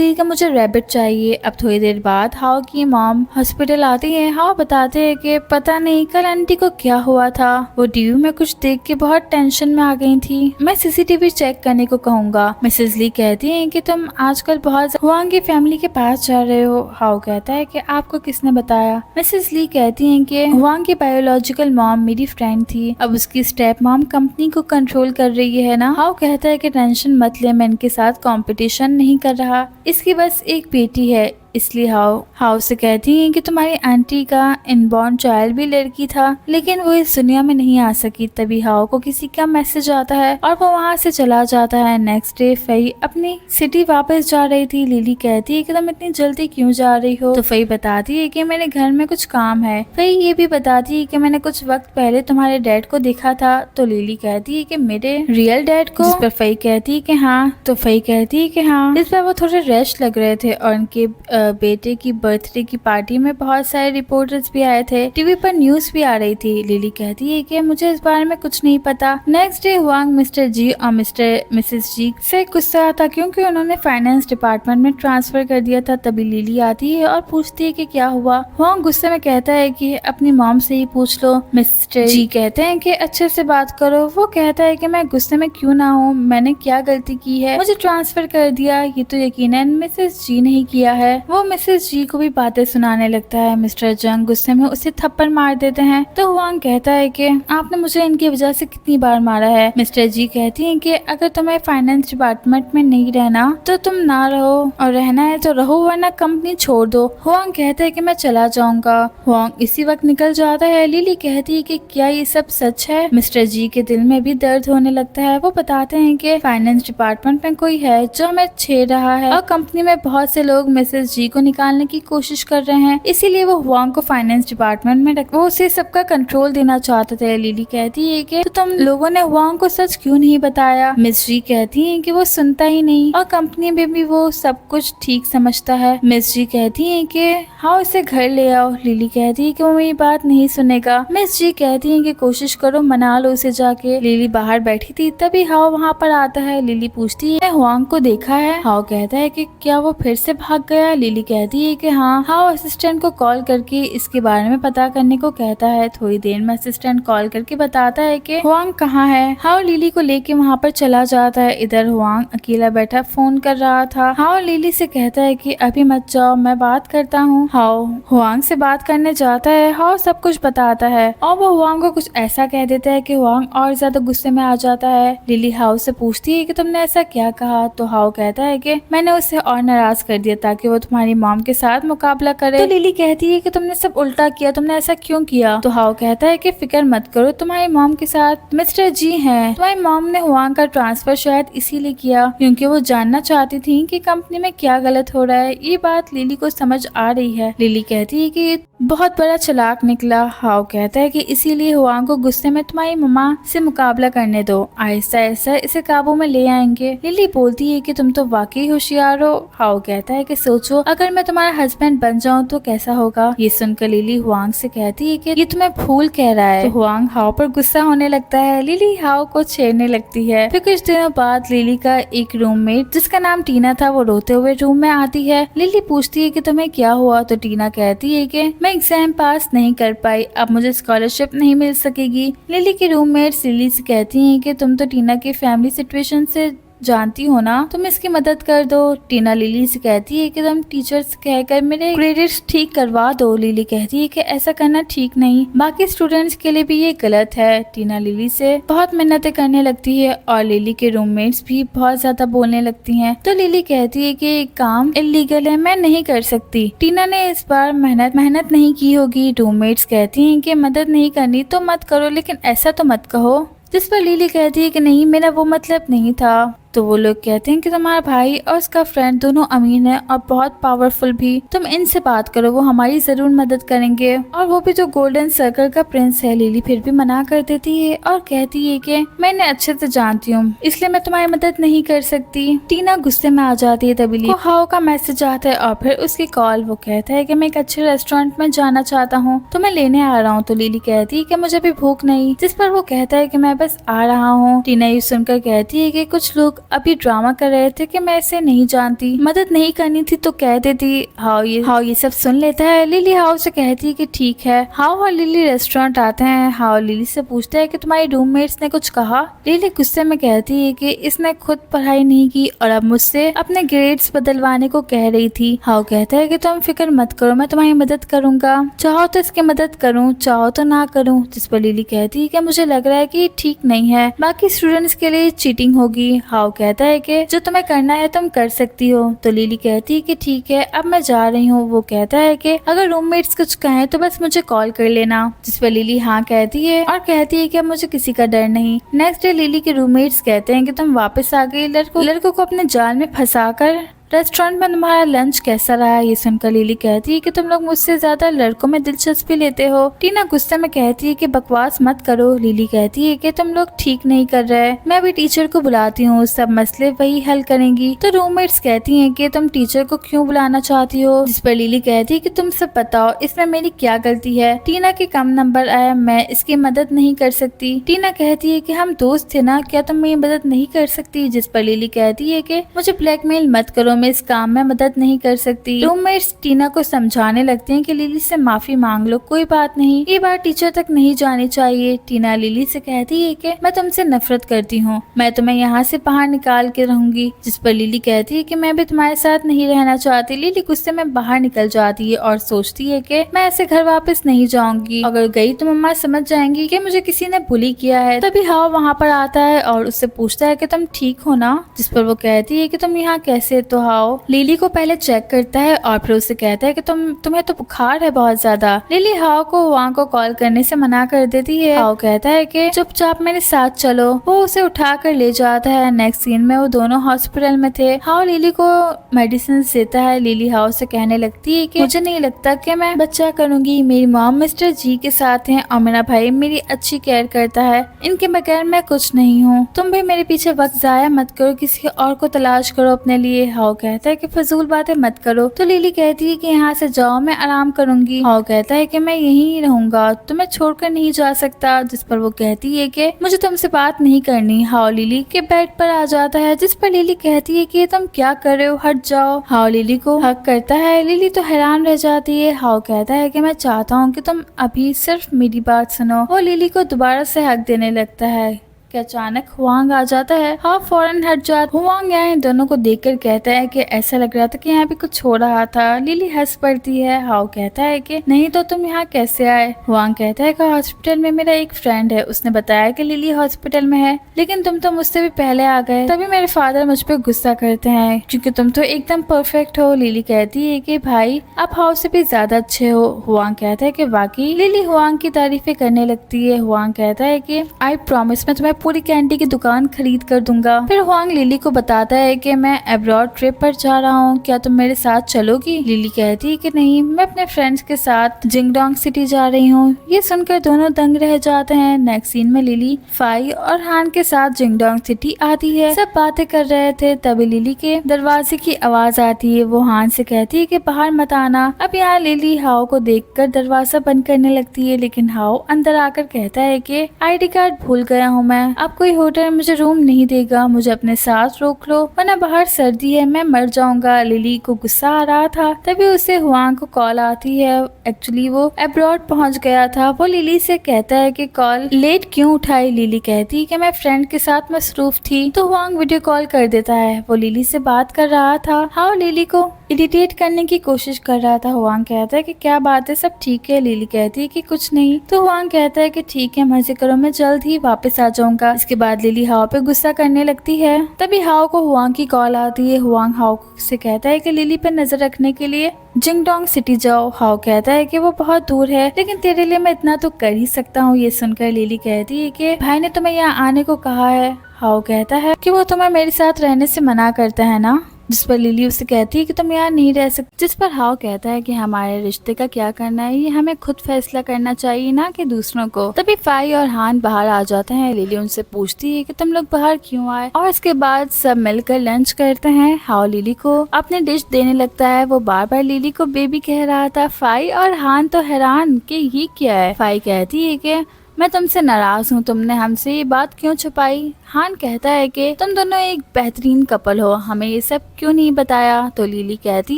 कि मुझे रैबिट चाहिए। अब थोड़ी देर बाद हाउ की मॉम हॉस्पिटल आती है। हाउ बताते हैं कि पता नहीं कल आंटी को क्या हुआ था, वो टीवी में कुछ देख के बहुत टेंशन में आ गई थी, मैं सीसीटीवी चेक करने को कहूँगा। मिसेस ली कहती हैं कि तुम आजकल बहुत हुआंग की फैमिली के पास जा रहे हो। हाउ कहता है कि आपको किसने बताया? मिसेस ली कहती हैं कि हुआंग की बायोलॉजिकल मॉम मेरी फ्रेंड थी, अब उसकी स्टेप मॉम कंपनी को कंट्रोल कर रही है ना। हाउ कहता है कि टेंशन मत ले, मैं इनके साथ कंपटीशन नहीं कर रहा, इसकी बस एक बेटी है, इसलिए हाउ से कहती हैं कि तुम्हारी आंटी का इनबॉर्न चाइल्ड भी लड़की था, लेकिन वो इस दुनिया में नहीं आ सकी। तभी हाउ को किसी का मैसेज आता है और वो वहाँ से चला जाता है। नेक्स्ट डे फई अपनी सिटी वापस जा रही थी। लिली कहती है कि तुम इतनी जल्दी क्यों जा रही हो? तो फई बताती है कि मेरे घर में कुछ काम है। फई ये भी बताती है कि मैंने कुछ वक्त पहले तुम्हारे डैड को देखा था। तो लिली कहती है कि मेरे रियल डैड को? जिस पर फई कहती है कि हाँ। तो फई कहती है कि हाँ, इस बार वो थोड़े रेस्ट लग रहे थे और उनके बेटे की बर्थडे की पार्टी में बहुत सारे रिपोर्टर्स भी आए थे, टीवी पर न्यूज भी आ रही थी। लिली कहती है कि मुझे इस बारे में कुछ नहीं पता। नेक्स्ट डे हुआंग मिस्टर जी और मिसेस जी से गुस्सा था क्योंकि उन्होंने फाइनेंस डिपार्टमेंट में ट्रांसफर कर दिया था। तभी लिली आती है और पूछती है कि क्या हुआ। हुआंग गुस्से में कहता है कि अपनी मॉम से ही पूछ लो। मिस्टर जी कहते हैं कि अच्छे से बात करो। वो कहता है कि मैं गुस्से में क्यों ना हूँ, मैंने क्या गलती की है, मुझे ट्रांसफर कर दिया, ये तो यकीनन मिसेस जी ने ही किया है। वो मिसेस जी को भी बातें सुनाने लगता है। मिस्टर जंग गुस्से में उसे थप्पड़ मार देते हैं। तो हुआंग कहता है कि आपने मुझे इनकी वजह से कितनी बार मारा है। मिस्टर जी कहती हैं कि अगर तुम्हें फाइनेंस डिपार्टमेंट में नहीं रहना तो तुम ना रहो, और रहना है तो रहो, वरना कंपनी छोड़ दो। हुआंग कहता है कि मैं चला जाऊंगा। हुआंग इसी वक्त निकल जाता है। लिली कहती है कि क्या ये सब सच है? मिस्टर जी के दिल में भी दर्द होने लगता है। वो बताते हैं कि फाइनेंस डिपार्टमेंट में कोई है जो हमें छेड़ रहा है और कंपनी में बहुत से लोग मिसेस जी को निकालने की कोशिश कर रहे हैं, इसीलिए वो हुआंग को फाइनेंस डिपार्टमेंट में वो उसे सबका कंट्रोल देना चाहते थे। लिली कहती है कि तो तुम लोगों ने हुआंग को सच क्यों नहीं बताया? मिस जी कहती हैं कि वो सुनता ही नहीं और कंपनी में भी वो सब कुछ ठीक समझता है। मिस जी कहती हैं कि हाँ, उसे घर ले आओ। लिली कहती है कि वो मेरी बात नहीं सुनेगा। मिस जी कहती हैं कि कोशिश करो, मना लो उसे जाके। लिली बाहर बैठी थी, तभी हाउ वहाँ पर आता है। लिली पूछती है हुआंग को देखा है? हाउ कहता है कि क्या वो फिर से भाग गया? लिली कहती है कि हाँ। हाउ असिस्टेंट को कॉल करके इसके बारे में पता करने को कहता है। थोड़ी देर में असिस्टेंट कॉल करके बताता है कि हुआंग कहाँ है। हाउ लिली को लेके वहाँ पर चला जाता है। इधर हुआंग अकेला बैठा फोन कर रहा था। हाउ लिली से कहता है कि अभी मत जाओ, मैं बात करता हूँ। हाउ हुआंग से बात करने जाता है। हाउ सब कुछ बताता है और वो हुआंग को कुछ ऐसा कह देता है कि हुआंग और ज्यादा गुस्से में आ जाता है। लिली हाउ से पूछती है कि तुमने ऐसा क्या कहा? तो हाउ कहता है कि मैंने उसे और नाराज कर दिया ताकि वो तुम्हारी मॉम के साथ मुकाबला करे। तो लिली कहती है कि तुमने सब उल्टा किया, तुमने ऐसा क्यों किया? तो हाउ कहता है कि फिक्र मत करो, तुम्हारी मॉम के साथ मिस्टर जी हैं। तुम्हारी मॉम ने हुआंग का ट्रांसफर शायद इसीलिए किया क्योंकि वो जानना चाहती थी कि कंपनी में क्या गलत हो रहा है। ये बात लिली को समझ आ रही है। लिली कहती है कि बहुत बड़ा चालाक निकला। हाओ कहता है कि इसीलिए हुआंग को गुस्से में तुम्हारी मम्मा से मुकाबला करने दो, आहिस्ता आहिस्ता इसे काबू में ले आएंगे। लिली बोलती है कि तुम तो वाकई होशियार हो। हाओ कहता है कि सोचो अगर मैं तुम्हारा हस्बैंड बन जाऊं तो कैसा होगा। ये सुनकर लिली हुआंग से कहती है कि ये तुम्हें फूल कह रहा है। तो हुआंग हाओ पर गुस्सा होने लगता है। लिली हाओ को छेड़ने लगती है। फिर कुछ दिनों बाद लिली का एक रूममेट जिसका नाम टीना था वो रोते हुए रूम में आती है। लिली पूछती है कि तुम्हें क्या हुआ। तो टीना कहती है कि मैं एग्जाम पास नहीं कर पाई, अब मुझे स्कॉलरशिप नहीं मिल सकेगी। लिली के रूममेट्स लिली से कहती हैं कि तुम तो टीना की फैमिली सिचुएशन से जानती हो ना, तुम इसकी मदद कर दो। टीना लिली से कहती है कि तुम टीचर से कहकर मेरे क्रेडिट्स ठीक करवा दो। लिली कहती है कि ऐसा करना ठीक नहीं, बाकी स्टूडेंट्स के लिए भी ये गलत है। टीना लिली से बहुत मिन्नतें करने लगती है और लिली के रूममेट्स भी बहुत ज्यादा बोलने लगती हैं। तो लिली कहती है कि काम इलीगल है, मैं नहीं कर सकती। टीना ने इस बार मेहनत नहीं की होगी। रूममेट्स कहती हैं कि मदद नहीं करनी तो मत करो, लेकिन ऐसा तो मत कहो। जिस पर लिली कहती है कि नहीं, मेरा वो मतलब नहीं था। तो वो लोग कहते हैं कि तुम्हारा भाई और उसका फ्रेंड दोनों अमीर है और बहुत पावरफुल भी, तुम इनसे बात करो, वो हमारी जरूर मदद करेंगे, और वो भी जो गोल्डन सर्कल का प्रिंस है। लिली फिर भी मना कर देती है और कहती है कि मैं इन्हें अच्छे से जानती हूँ, इसलिए मैं तुम्हारी मदद नहीं कर सकती। टीना गुस्से में आ जाती है। तभी लिली को हाओ का मैसेज आता है और फिर उसकी कॉल। वो कहता है कि मैं एक अच्छे रेस्टोरेंट में जाना चाहता हूँ, तो मैं लेने आ रहा हूँ। तो लिली कहती है कि मुझे भी भूख नहीं, जिस पर वो कहता है कि मैं बस आ रहा हूँ। टीना ये सुनकर कहती है कि कुछ लोग अभी ड्रामा कर रहे थे कि मैं इसे नहीं जानती, मदद नहीं करनी थी तो कह देती। हाओ ये सब सुन लेता है। लिली हाओ से कहती है कि ठीक है। हाओ और लिली रेस्टोरेंट आते हैं। हाओ लिली से पूछता है कि तुम्हारी रूममेट्स ने कुछ कहा। लिली गुस्से में कहती है कि इसने खुद पढ़ाई नहीं की और अब मुझसे अपने ग्रेड्स बदलवाने को कह रही थी। हाओ कहता है कि तुम फिक्र मत करो, मैं तुम्हारी मदद करूंगा, चाहो तो इसकी मदद करूं, चाहो तो ना करूं। जिस पर लिली कहती है कि मुझे लग रहा है कि ठीक नहीं है, बाकी स्टूडेंट्स के लिए चीटिंग होगी। हाओ कहता है कि जो तुम्हें करना है तुम कर सकती हो। तो लिली कहती है कि ठीक है, अब मैं जा रही हूँ। वो कहता है कि अगर रूममेट्स कुछ कहें तो बस मुझे कॉल कर लेना। जिस पर लिली हाँ कहती है और कहती है कि अब मुझे किसी का डर नहीं। नेक्स्ट डे लिली के रूममेट्स कहते हैं कि तुम वापस आ गई, लड़कों को अपने जाल में फंसाकर। रेस्टोरेंट में तुम्हारा लंच कैसा रहा। ये सुनकर लिली कहती है कि तुम लोग मुझसे ज्यादा लड़कों में दिलचस्पी लेते हो। टीना गुस्से में कहती है कि बकवास मत करो। लिली कहती है कि तुम लोग ठीक नहीं कर रहे, मैं अभी टीचर को बुलाती हूँ, सब मसले वही हल करेंगी। तो रूममेट्स कहती हैं कि तुम टीचर को क्यों बुलाना चाहती हो। जिस पर लिली कहती है कि तुम सब बताओ, इसमें मेरी क्या गलती है। टीना के कम नंबर आए, मैं इसकी मदद नहीं कर सकती। टीना कहती है कि हम दोस्त थे ना, क्या तुम मेरी मदद नहीं कर सकती। जिस पर लिली कहती है कि मुझे ब्लैकमेल मत करो, मैं इस काम में मदद नहीं कर सकती। रूममेट्स टीना को समझाने लगते हैं कि लिली से माफी मांग लो, कोई बात नहीं, ये बात टीचर तक नहीं जानी चाहिए। टीना लिली से कहती है कि मैं तुमसे नफरत करती हूँ, मैं तुम्हें यहाँ से बाहर निकाल के रहूंगी। जिस पर लिली कहती है कि मैं भी तुम्हारे साथ नहीं रहना चाहती। लिली गुस्से में बाहर निकल जाती है और सोचती है कि मैं ऐसे घर वापस नहीं जाऊंगी, अगर गई तो मम्मा समझ जाएंगी कि मुझे किसी ने बुली किया है। तभी हाओ वहाँ पर आता है और उससे पूछता है कि तुम ठीक हो ना। जिस पर वो कहती है कि तुम यहाँ कैसे। तो हाओ लिली को पहले चेक करता है और फिर उसे कहता है कि तुम्हें तो बुखार है बहुत ज्यादा। लिली हाओ को वहाँ को कॉल करने से मना कर देती है। हाओ कहता है कि चुपचाप मेरे साथ चलो। वो उसे उठा कर ले जाता है। नेक्स्ट सीन में वो दोनों हॉस्पिटल में थे। हाओ लिली को मेडिसिन देता है। लिली हाओ से कहने लगती है कि मुझे नहीं लगता कि मैं बच्चा करूंगी, मेरी मॉम मिस्टर जी के साथ हैं और मेरा भाई मेरी अच्छी केयर करता है, इनके बगैर मैं कुछ नहीं हूँ। तुम भी मेरे पीछे वक्त जाया मत करो, किसी और को तलाश करो अपने लिए। हाओ कहता है कि फजूल बातें मत करो। तो लिली कहती है कि यहाँ से जाओ, मैं आराम करूंगी। हाओ कहता है कि मैं यहीं रहूंगा, तुम्हें छोड़कर नहीं जा सकता। जिस पर वो कहती है कि मुझे तुमसे बात नहीं करनी। हाओ लिली के बेड पर आ जाता है। जिस पर लिली कहती है कि तुम क्या कर रहे हो, हट जाओ। हाओ लिली को हक करता है। लिली तो हैरान रह जाती है। हाओ कहता है कि मैं चाहता हूँ कि तुम अभी सिर्फ मेरी बात सुनो। वो लिली को दोबारा से हक देने लगता है कि अचानक हुआंग आ जाता है। हाँ फौरन हट जाता। हुआंग यहाँ इन दोनों को देखकर कहता है कि ऐसा लग रहा था कि यहाँ भी कुछ हो रहा था। लिली हंस पड़ती है। हाओ कहता है कि नहीं तो तुम यहाँ कैसे आए। हुआंग कहता है कि हॉस्पिटल में मेरा एक फ्रेंड है, उसने बताया कि लिली हॉस्पिटल में है, लेकिन तुम तो मुझसे भी पहले आ गए। तभी मेरे फादर मुझ पर गुस्सा करते हैं क्योंकि तुम तो एकदम परफेक्ट हो। लिली कहती है कि भाई आप हाओ से भी ज्यादा अच्छे हो। हुआंग कहता है कि वाकई। लिली हुआंग की तारीफें करने लगती है। हुआंग कहता है कि आई प्रॉमिस मैं तुम्हें पूरी कैंडी की दुकान खरीद कर दूंगा। फिर हुआंग लिली को बताता है कि मैं अब्रॉड ट्रिप पर जा रहा हूँ, क्या तुम मेरे साथ चलोगी? लिली कहती है कि नहीं, मैं अपने फ्रेंड्स के साथ जिंगडोंग सिटी जा रही हूँ। ये सुनकर दोनों दंग रह जाते हैं। नेक्स्ट सीन में लिली, फाई और हान के साथ जिंगडोंग सिटी आती है। सब बातें कर रहे थे, तभी लिली के दरवाजे की आवाज आती है। वो हान से कहती है कि बाहर मत आना। अब यहाँ लिली हाओ को देखकर दरवाजा बंद करने लगती है, लेकिन हाओ अंदर आकर कहता है कि आईडी कार्ड भूल गया हूँ मैं, अब कोई होटल मुझे रूम नहीं देगा, मुझे अपने साथ रोक लो वरना बाहर सर्दी है, मैं मर जाऊंगा। लिली को गुस्सा आ रहा था, तभी उसे हुआंग को कॉल आती है। एक्चुअली वो अब्रॉड पहुंच गया था। वो लिली से कहता है कि कॉल लेट क्यों उठाई? लिली कहती है कि मैं फ्रेंड के साथ मसरूफ थी। तो हुआंग वीडियो कॉल कर देता है। वो लिली से बात कर रहा था। हाओ लिली को इरिटेट करने की कोशिश कर रहा था। हुआंग कहता है कि क्या बात है, सब ठीक है? लिली कहती है कि कुछ नहीं। तो हुआंग कहता है कि ठीक है, मजे करो, मैं जल्द ही वापस आ जाऊंगा। इसके बाद लिली हाओ पे गुस्सा करने लगती है। तभी हाओ को हुआंग की कॉल आती है। हुआंग हाओ से कहता है कि लिली पे नजर रखने के लिए जिंगडोंग सिटी जाओ। हाओ कहता है कि वो बहुत दूर है, लेकिन तेरे लिए मैं इतना तो कर ही सकता हूँ। ये सुनकर लिली कहती है कि भाई ने तुम्हें यहाँ आने को कहा है। हाओ कहता है कि वो तुम्हें मेरे साथ रहने से मना करता है ना, जिस पर लिली उससे कहती है कि तुम यहाँ नहीं रह सकते। जिस पर हाओ कहता है कि हमारे रिश्ते का क्या करना है, ये हमें खुद फैसला करना चाहिए, ना कि दूसरों को। तभी फाई और हान बाहर आ जाते हैं। लिली उनसे पूछती है कि तुम लोग बाहर क्यों आए, और इसके बाद सब मिलकर लंच करते हैं। हाओ लिली को अपनी डिश देने लगता है। वो बार बार लिली को बेबी कह रहा था। फाई और हान तो हैरान कि ये क्या है। फाई कहती है कि मैं तुमसे नाराज हूँ, तुमने हमसे ये बात क्यों छुपाई? हान कहता है कि तुम दोनों एक बेहतरीन कपल हो, हमें ये सब क्यों नहीं बताया? तो लिली कहती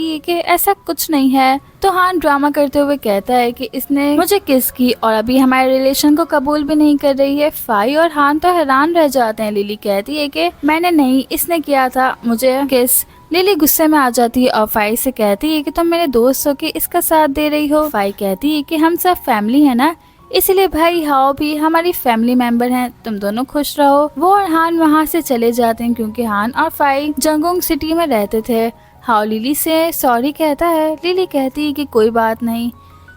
है कि ऐसा कुछ नहीं है। तो हान ड्रामा करते हुए कहता है कि इसने मुझे किस की और अभी हमारे रिलेशन को कबूल भी नहीं कर रही है। फाई और हान तो हैरान रह जाते हैं। लिली कहती है कि मैंने नहीं, इसने किया था मुझे किस। लिली गुस्से में आ जाती है और फाई से कहती है कि तुम मेरे दोस्त हो के इसका साथ दे रही हो। फाई कहती है कि हम सब फैमिली है ना, इसलिए भाई हाओ भी हमारी फैमिली मेंबर हैं, तुम दोनों खुश रहो। वो और हान वहाँ से चले जाते हैं क्योंकि हान और फाई जंगोंग सिटी में रहते थे। हाओ लिली से सॉरी कहता है। लिली कहती है कि कोई बात नहीं,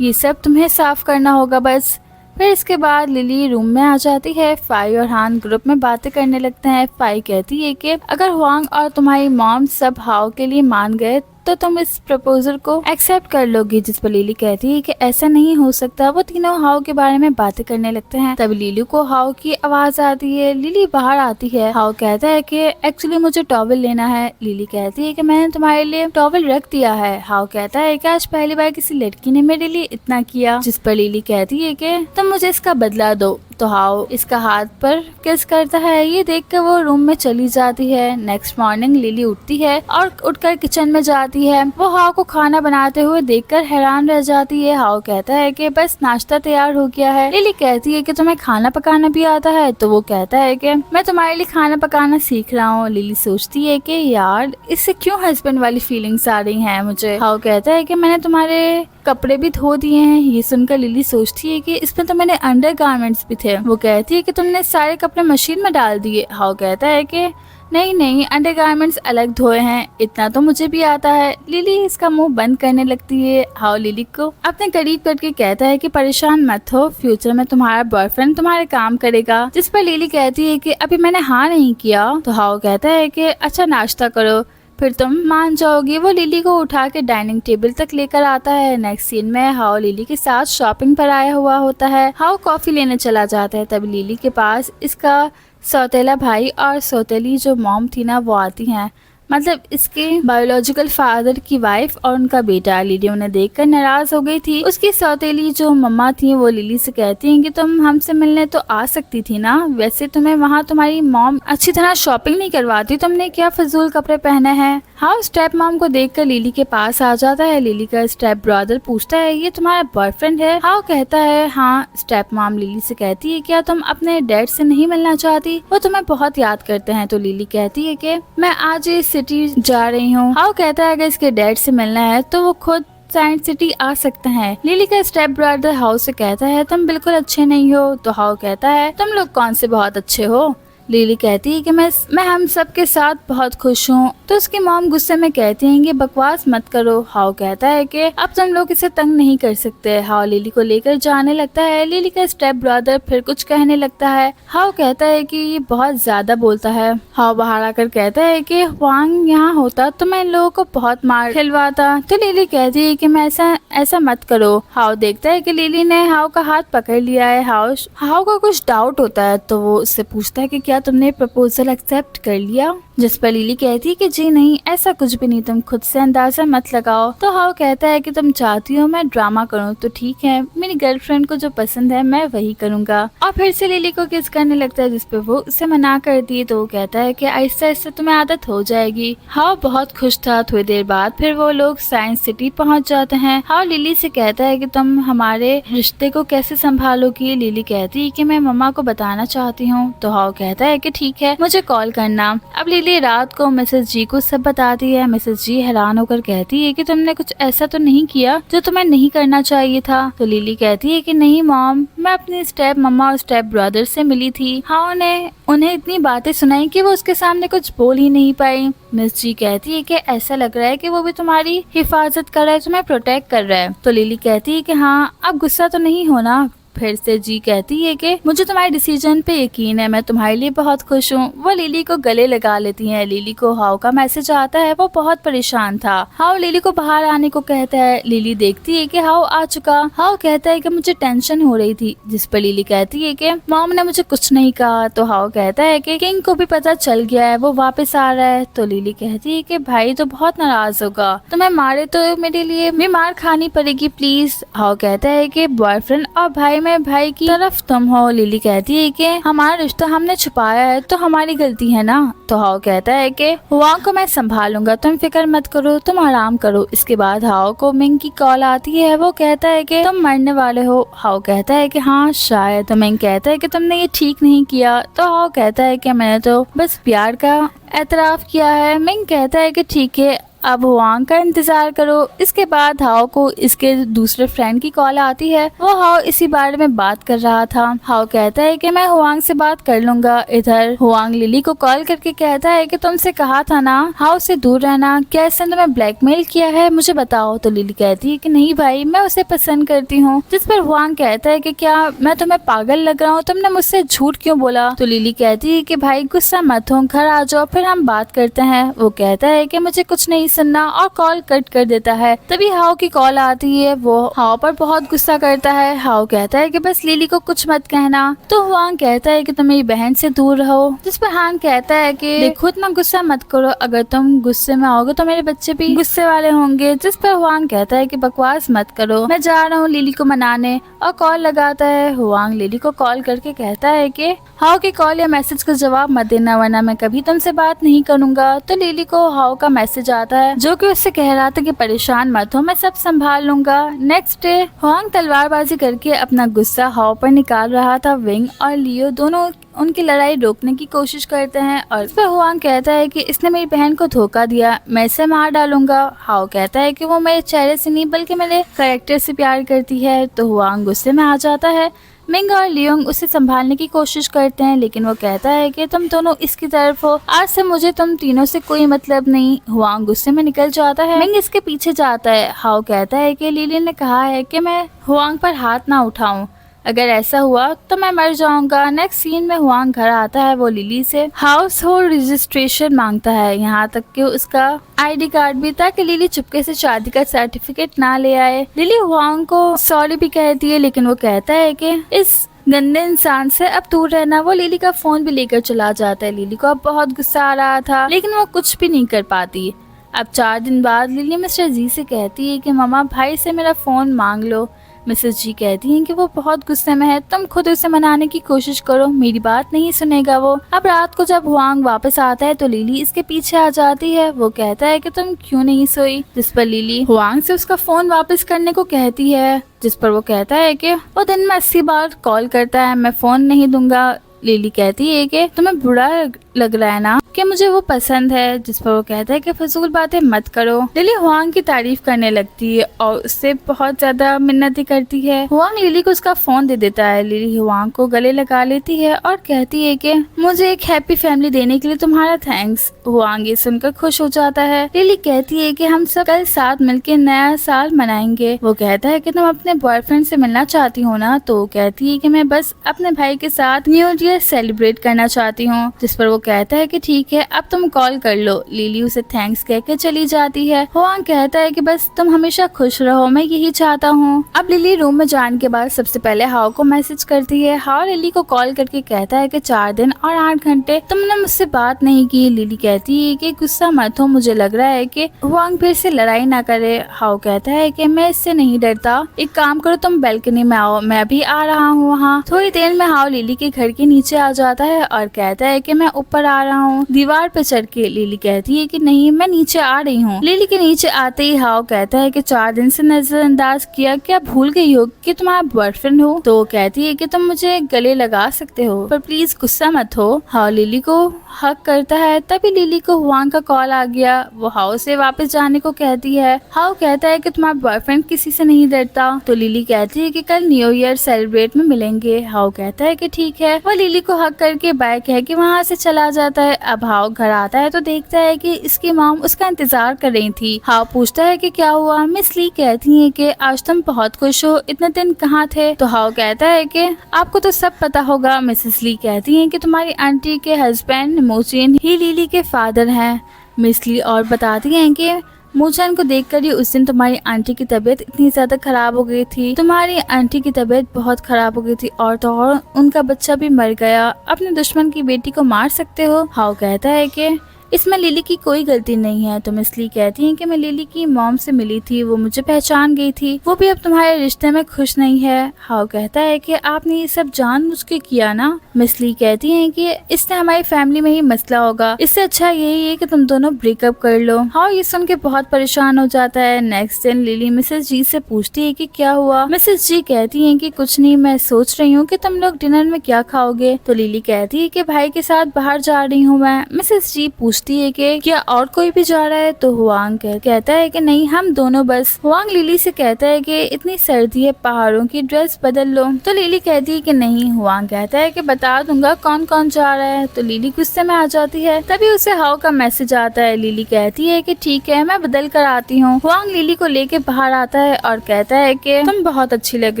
ये सब तुम्हें साफ करना होगा बस। फिर इसके बाद लिली रूम में आ जाती है। फाई और हान ग्रुप में बातें करने लगते हैं। फाई कहती है कि अगर हुआंग और तुम्हारी मॉम सब हाओ के लिए मान गए तो तुम इस प्रपोजल को एक्सेप्ट कर लोगी। जिस पर लिली कहती है कि ऐसा नहीं हो सकता। वो तीनों हाओ के बारे में बातें करने लगते हैं। तब लिली को हाओ की आवाज आती है। लिली बाहर आती है। हाओ कहता है कि एक्चुअली मुझे टॉवल लेना है। लिली कहती है कि मैंने तुम्हारे लिए टॉवल रख दिया है। हाओ कहता है कि आज पहली बार किसी लड़की ने मेरे लिए इतना किया। जिस पर लिली कहती है कि तुम मुझे इसका बदला दो। तो हाओ इसका हाथ पर किस करता है। ये देखकर वो रूम में चली जाती है। नेक्स्ट मॉर्निंग लिली उठती है और उठकर किचन में जाती है। वो हाओ को खाना बनाते हुए देखकर हैरान रह जाती है। हाओ कहता है कि बस नाश्ता तैयार हो गया है। लिली कहती है कि तुम्हें खाना पकाना भी आता है। तो वो कहता है कि मैं तुम्हारे लिए खाना पकाना सीख रहा हूँ। लिली सोचती है कि यार इससे क्यों हस्बैंड वाली फीलिंग्स आ रही हैं मुझे। हाओ कहता है कि मैंने तुम्हारे कपड़े भी धो दिए हैं। ये सुनकर लिली सोचती है कि इसमें तो मैंने अंडरगारमेंट्स भी थे। वो कहती है कि तुमने सारे कपड़े मशीन में डाल दिए। हाओ कहता है कि नहीं, अंडरगारमेंट्स अलग धोए हैं, इतना तो मुझे भी आता है। लिली इसका मुंह बंद करने लगती है। हाओ लिली को अपने करीब करके कहता है कि परेशान मत हो, फ्यूचर में तुम्हारा बॉयफ्रेंड तुम्हारे काम करेगा। जिस पर लिली कहती है कि अभी मैंने हाँ नहीं किया। तो हाओ कहता है कि अच्छा नाश्ता करो, फिर तुम मान जाओगी। वो लिली को उठा के डाइनिंग टेबल तक लेकर आता है। नेक्स्ट सीन में हाओ लिली के साथ शॉपिंग पर आया हुआ होता है। हाओ कॉफी लेने चला जाता है। तब लिली के पास इसका सौतेला भाई और सौतेली जो मॉम थी ना वो आती हैं, मतलब इसके बायोलॉजिकल फादर की वाइफ और उनका बेटा। लिली उन्हें देखकर नाराज हो गई थी। उसकी सौतेली जो मम्मा थी वो लिली से कहती हैं कि तुम हमसे मिलने तो आ सकती थी ना, वैसे तुम्हें वहाँ तुम्हारी मॉम अच्छी तरह शॉपिंग नहीं करवाती, तुमने क्या फजूल कपड़े पहने हैं। हाँ स्टेप मॉम को देखकर लिली के पास आ जाता है। लिली का स्टेप ब्रदर पूछता है ये तुम्हारा बॉयफ्रेंड है। हाँ कहता है हाँ। स्टेप मॉम लिली से कहती है क्या तुम अपने डैड से नहीं मिलना चाहती, वो तुम्हें बहुत याद करते हैं। तो लिली कहती है कि मैं आज सिटी जा रही हूँ। हाउ कहता है अगर इसके डैड से मिलना है तो वो खुद साइंस सिटी आ सकते हैं। लिली का स्टेप ब्रदर हाउ से कहता है तुम बिल्कुल अच्छे नहीं हो। तो हाउ कहता है तुम लोग कौन से बहुत अच्छे हो। लिली कहती है कि मैं हम सब के साथ बहुत खुश हूँ। तो उसकी मॉम गुस्से में कहती हैं कि बकवास मत करो। हाउ कहता है कि अब तुम लोग इसे तंग नहीं कर सकते। हाउ लिली को लेकर जाने लगता है। लिली का स्टेप ब्रदर फिर कुछ कहने लगता है। हाउ कहता है कि ये बहुत ज्यादा बोलता है। हाउ बाहर आकर कहता है कि हुआंग यहाँ होता तो मैं इन लोगों को बहुत मार खिलवाता। तो लिली कहती है कि मैं ऐसा मत करो। हाउ देखता है कि लिली ने हाउ का हाथ पकड़ लिया है। हाउ का कुछ डाउट होता है तो वो उससे पूछता है कि क्या तुमने प्रपोजल एक्सेप्ट कर लिया, जिस पर लिली कहती है कि जी नहीं, ऐसा कुछ भी नहीं, तुम खुद से अंदाजा मत लगाओ। तो हाउ कहता है कि तुम चाहती हो मैं ड्रामा करूं तो ठीक है, मेरी गर्लफ्रेंड को जो पसंद है मैं वही करूंगा। और फिर से लिली को किस करने लगता है, जिस पर वो उसे मना करती है। तो वो कहता है कि आहिस्ता आहिस्ता तुम्हें आदत हो जाएगी। हाउ बहुत खुश था। थोड़ी देर बाद फिर वो लोग साइंस सिटी पहुंच जाते हैं। हाउ लिली से कहता है कि तुम हमारे रिश्ते को कैसे संभालोगी। लिली कहती है कि मैं मम्मा को बताना चाहती हूँ। तो हाउ कहता है कि ठीक है, मुझे कॉल करना। अब लिली रात को मिसेस जी को सब बताती है। मिसेस जी हैरान होकर कहती है कि तुमने कुछ ऐसा तो नहीं किया जो तुम्हें नहीं करना चाहिए था। तो लिली कहती है कि नहीं मॉम, मैं अपनी स्टेप मम्मा और स्टेप ब्रदर से मिली थी। हाउ ने उन्हें इतनी बातें सुनाई कि वो उसके सामने कुछ बोल ही नहीं पाई। मिस जी कहती है कि ऐसा लग रहा है कि वो भी तुम्हारी हिफाजत कर रहा है, तुम्हें प्रोटेक्ट कर रहा है। तो लिली कहती है कि हाँ, अब गुस्सा तो नहीं होना। फिर से जी कहती है कि मुझे तुम्हारे डिसीजन पे यकीन है, मैं तुम्हारे लिए बहुत खुश हूँ। वो लिली को गले लगा लेती हैं। लिली को हाउ का मैसेज आता है। वो बहुत परेशान था। हाउ लिली को बाहर आने को कहता है। लिली देखती है कि हाउ आ चुका। हाउ कहता है कि मुझे टेंशन हो रही थी, जिस पर लिली कहती है कि मॉम ने मुझे कुछ नहीं कहा। तो हाउ कहता है कि किंग को भी पता चल गया है, वो वापस आ रहा है। तो लिली कहती है कि भाई तो बहुत नाराज होगा, तुम्हें मारे तो मेरे लिए भी मार खानी पड़ेगी प्लीज। हाउ कहता है कि बॉयफ्रेंड और भाई में भाई की तरफ तुम हो। लिली कहती है कि हमारा रिश्ता हमने छुपाया है तो हमारी गलती है ना। तो हाउ कहता है कि हुआंग को मैं संभालूंगा, तुम फिक्र मत करो, तुम आराम करो। इसके बाद हाउ को मिंग की कॉल आती है। वो कहता है कि तुम मरने वाले हो। हाउ कहता है कि हाँ शायद। तो मिंग कहता है कि तुमने ये ठीक नहीं किया। तो हाउ कहता है कि मैंने तो बस प्यार का एतराफ किया है। मिंग कहता है कि ठीक है, अब हुआंग का इंतजार करो। इसके बाद हाउ को इसके दूसरे फ्रेंड की कॉल आती है। वो हाउ इसी बारे में बात कर रहा था। हाउ कहता है कि मैं हुआंग से बात कर लूंगा। इधर हुआंग लिली को कॉल करके कहता है कि तुमसे कहा था ना हाउ से दूर रहना, क्या इसने तुम्हें ब्लैकमेल किया है, मुझे बताओ। तो लिली कहती है कि नहीं भाई, मैं उसे पसंद करती हूँ। जिस पर हुआंग कहता है कि क्या मैं तुम्हें पागल लग रहा हूँ, तुमने मुझसे झूठ क्यों बोला। तो लिली कहती है कि भाई गुस्सा मत हो, घर आ जाओ फिर हम बात करते हैं। वो कहता है कि मुझे कुछ नहीं सुनना और कॉल कट कर देता है। तभी हाउ की कॉल आती है। वो हाउ पर बहुत गुस्सा करता है। हाउ कहता है कि बस लिली को कुछ मत कहना। तो हुआंग कहता है कि तुम मेरी बहन से दूर रहो। जिस पर हांग कहता है कि देखो इतना गुस्सा मत करो, अगर तुम गुस्से में आओगे तो मेरे बच्चे भी गुस्से वाले होंगे। जिस पर हुआंग कहता है कि बकवास मत करो, मैं जा रहा हूँ लिली को मनाने। और कॉल लगाता है। हुआंग लिली को कॉल करके कहता है कि हाउ की कॉल या मैसेज का जवाब मत देना, वरना मैं कभी तुमसे बात नहीं करूंगा। तो लिली को हाउ का मैसेज आता है जो कि उससे कह रहा था कि परेशान मत हो, मैं सब संभाल लूंगा। नेक्स्ट डे हुआंग तलवारबाजी करके अपना गुस्सा हाउ पर निकाल रहा था। विंग और लियो दोनों उनकी लड़ाई रोकने की कोशिश करते हैं और इस पर हुआंग कहता है कि इसने मेरी बहन को धोखा दिया, मैं इसे मार डालूंगा। हाउ कहता है कि वो मेरे चेहरे से नहीं बल्कि मेरे कैरेक्टर से प्यार करती है। तो हुआंग गुस्से में आ जाता है। मिंग और लियोंग उसे संभालने की कोशिश करते हैं, लेकिन वो कहता है कि तुम दोनों इसकी तरफ हो, आज से मुझे तुम तीनों से कोई मतलब नहीं। हुआंग गुस्से में निकल जाता है। मिंग इसके पीछे जाता है। हाउ कहता है कि लिली ने कहा है कि मैं हुआंग पर हाथ ना उठाऊं, अगर ऐसा हुआ तो मैं मर जाऊंगा। नेक्स्ट सीन में हुआंग घर आता है। वो लिली से हाउस होल्ड रजिस्ट्रेशन मांगता है, यहाँ तक कि उसका आईडी कार्ड भी, ताकि लिली चुपके से शादी का सर्टिफिकेट ना ले आए। लिली हुआंग को सॉरी भी कहती है, लेकिन वो कहता है कि इस गंदे इंसान से अब दूर रहना। वो लिली का फोन भी लेकर चला जाता है। लिली को अब बहुत गुस्सा आ रहा था, लेकिन वो कुछ भी नहीं कर पाती। अब 4 दिन बाद लिली मिस्टर जी से कहती है कि मामा भाई से मेरा फोन मांग लो। मिसेस जी कहती हैं कि वो बहुत गुस्से में है, तुम खुद उसे मनाने की कोशिश करो, मेरी बात नहीं सुनेगा वो। अब रात को जब हुआंग वापस आता है तो लिली इसके पीछे आ जाती है। वो कहता है कि तुम क्यों नहीं सोई, जिस पर लिली हुआंग से उसका फोन वापस करने को कहती है, जिस पर वो कहता है कि वो दिन में 80 बार कॉल करता है, मैं फोन नहीं दूंगा। लिली कहती है कि तुम्हें बुरा लग रहा है ना कि मुझे वो पसंद है, जिस पर वो कहता है कि फजूल बातें मत करो। लिली हुआंग की तारीफ करने लगती है और उससे बहुत ज्यादा मिन्नतें करती है। हुआंग लिली को उसका फोन दे देता है। लिली हुआंग को गले लगा लेती है और कहती है कि मुझे एक हैप्पी फैमिली देने के लिए तुम्हारा थैंक्स। हुआंग ये सुनकर खुश हो जाता है। लिली कहती है कि हम सब कल साथ मिलकर नया साल मनाएंगे। वो कहता है कि तुम अपने बॉयफ्रेंड से मिलना चाहती हो ना, तो वो कहती है कि मैं बस अपने भाई के साथ न्यू ईयर सेलिब्रेट करना चाहती हूँ, जिस पर वो कहता है कि ठीक है, अब तुम कॉल कर लो। लिली उसे थैंक्स कहकर चली जाती है। हुआंग कहता है कि बस तुम हमेशा खुश रहो, मैं यही चाहता हूँ। अब लिली रूम में जाने के बाद सबसे पहले हाओ को मैसेज करती है। हाओ लिली को कॉल करके कहता है कि 4 दिन और 8 घंटे तुमने मुझसे बात नहीं की। लिली कहती है कि गुस्सा मत हो, मुझे लग रहा है कि हुआंग फिर से लड़ाई ना करे। हाओ कहता है कि मैं इससे नहीं डरता, एक काम करो तुम बैल्कनी में आओ, मैं भी आ रहा हूँ वहाँ। थोड़ी देर में हाओ लिली के घर के नीचे आ जाता है और कहता है कि मैं ऊपर आ रहा हूँ दीवार पे चढ़ के। लिली कहती है कि नहीं, मैं नीचे आ रही हूँ। लिली के नीचे आते ही हाओ कहता है कि 4 दिन से नजरअंदाज किया, क्या भूल गई हो कि तुम्हारा बॉयफ्रेंड हो? तो वो कहती है कि तुम मुझे गले लगा सकते हो, पर प्लीज गुस्सा मत हो। हाओ लिली को हक करता है। तभी लिली को हुआंग का कॉल आ गया। वो हाओ से वापस जाने को कहती है। हाओ कहता है कि तुम्हारा बॉयफ्रेंड किसी से नहीं डरता। तो लिली कहती है कि कल न्यू ईयर सेलिब्रेट में मिलेंगे। हाओ कहता है कि ठीक है। वो लिली को हक करके बाय कह के वहाँ से चला जाता है। अब हाओ घर आता है तो देखता है कि इसकी मॉम उसका इंतजार कर रही थी। हाओ पूछता है कि क्या हुआ। मिस ली कहती है कि आज तुम बहुत खुश हो, इतने दिन कहाँ थे? तो हाओ कहता है कि आपको तो सब पता होगा। मिसेस ली कहती है कि तुम्हारी आंटी के हस्बैंड मोचिन ही लिली के फादर हैं। मिस ली और बताती हैं कि मूचन को देखकर ही उस दिन तुम्हारी आंटी की तबीयत इतनी ज्यादा खराब हो गई थी। तुम्हारी आंटी की तबीयत बहुत खराब हो गई थी और तो और उनका बच्चा भी मर गया। अपने दुश्मन की बेटी को मार सकते हो? हाओ कहता है कि इसमें लिली की कोई गलती नहीं है। तो मिस ली कहती हैं कि मैं लिली की मॉम से मिली थी, वो मुझे पहचान गई थी, वो भी अब तुम्हारे रिश्ते में खुश नहीं है। हाओ कहता है कि आपने ये सब जानबूझ के किया ना। मिस ली कहती हैं कि इससे हमारी फैमिली में ही मसला होगा, इससे अच्छा यही है कि तुम दोनों ब्रेकअप कर लो। हाओ ये सुन के बहुत परेशान हो जाता है। नेक्स्ट दिन लिली मिसेस जी से पूछती है कि क्या हुआ। मिसेस जी कहती हैं कि कुछ नहीं, मैं सोच रही हूँ कि तुम लोग डिनर में क्या खाओगे। तो लिली कहती है कि भाई के साथ बाहर जा रही हूँ मैं। मिसेस जी पूछती है कि क्या और कोई भी जा रहा है। तो हुआंग कहता है कि नहीं, हम दोनों बस। हुआंग लिली से कहता है कि इतनी सर्दी है, पहाड़ों की ड्रेस बदल लो। तो लिली कहती है कि नहीं। हुआंग कहता है कि बता दूंगा कौन कौन जा रहा है। तो लिली गुस्से में आ जाती है। तभी उसे हाओ का मैसेज आता है। लिली कहती है कि ठीक है, मैं बदल कर आती हूँ। हुआंग लिली को लेके बाहर आता है और कहता है कि तुम बहुत अच्छी लग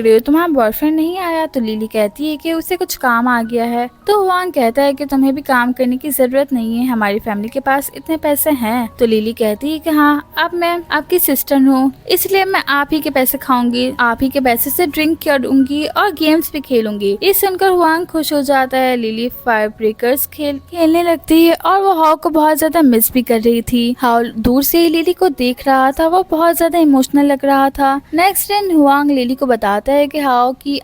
रही हो, तुम्हारा बॉयफ्रेंड नहीं आया? तो लिली कहती है कि उसे कुछ काम आ गया है। तो हुआंग कहता है कि तुम्हें भी काम करने की जरूरत नहीं है, हमारी फैमिली के पास इतने पैसे हैं। तो लिली कहती है कि हाँ, अब मैं आपकी सिस्टर हूँ, इसलिए मैं आप ही के पैसे खाऊंगी, आप ही के पैसे से ड्रिंक करूंगी और गेम्स भी खेलूंगी। ये सुनकर हुआंग खुश हो जाता है। लिली फायर ब्रेकर्स खेलने लगती है और वो हाओ को बहुत ज्यादा मिस भी कर रही थी। हाओ दूर से ही लिली को देख रहा था, वो बहुत ज्यादा इमोशनल लग रहा था। नेक्स्ट डे हुआंग लिली को बताता है कि हाओ की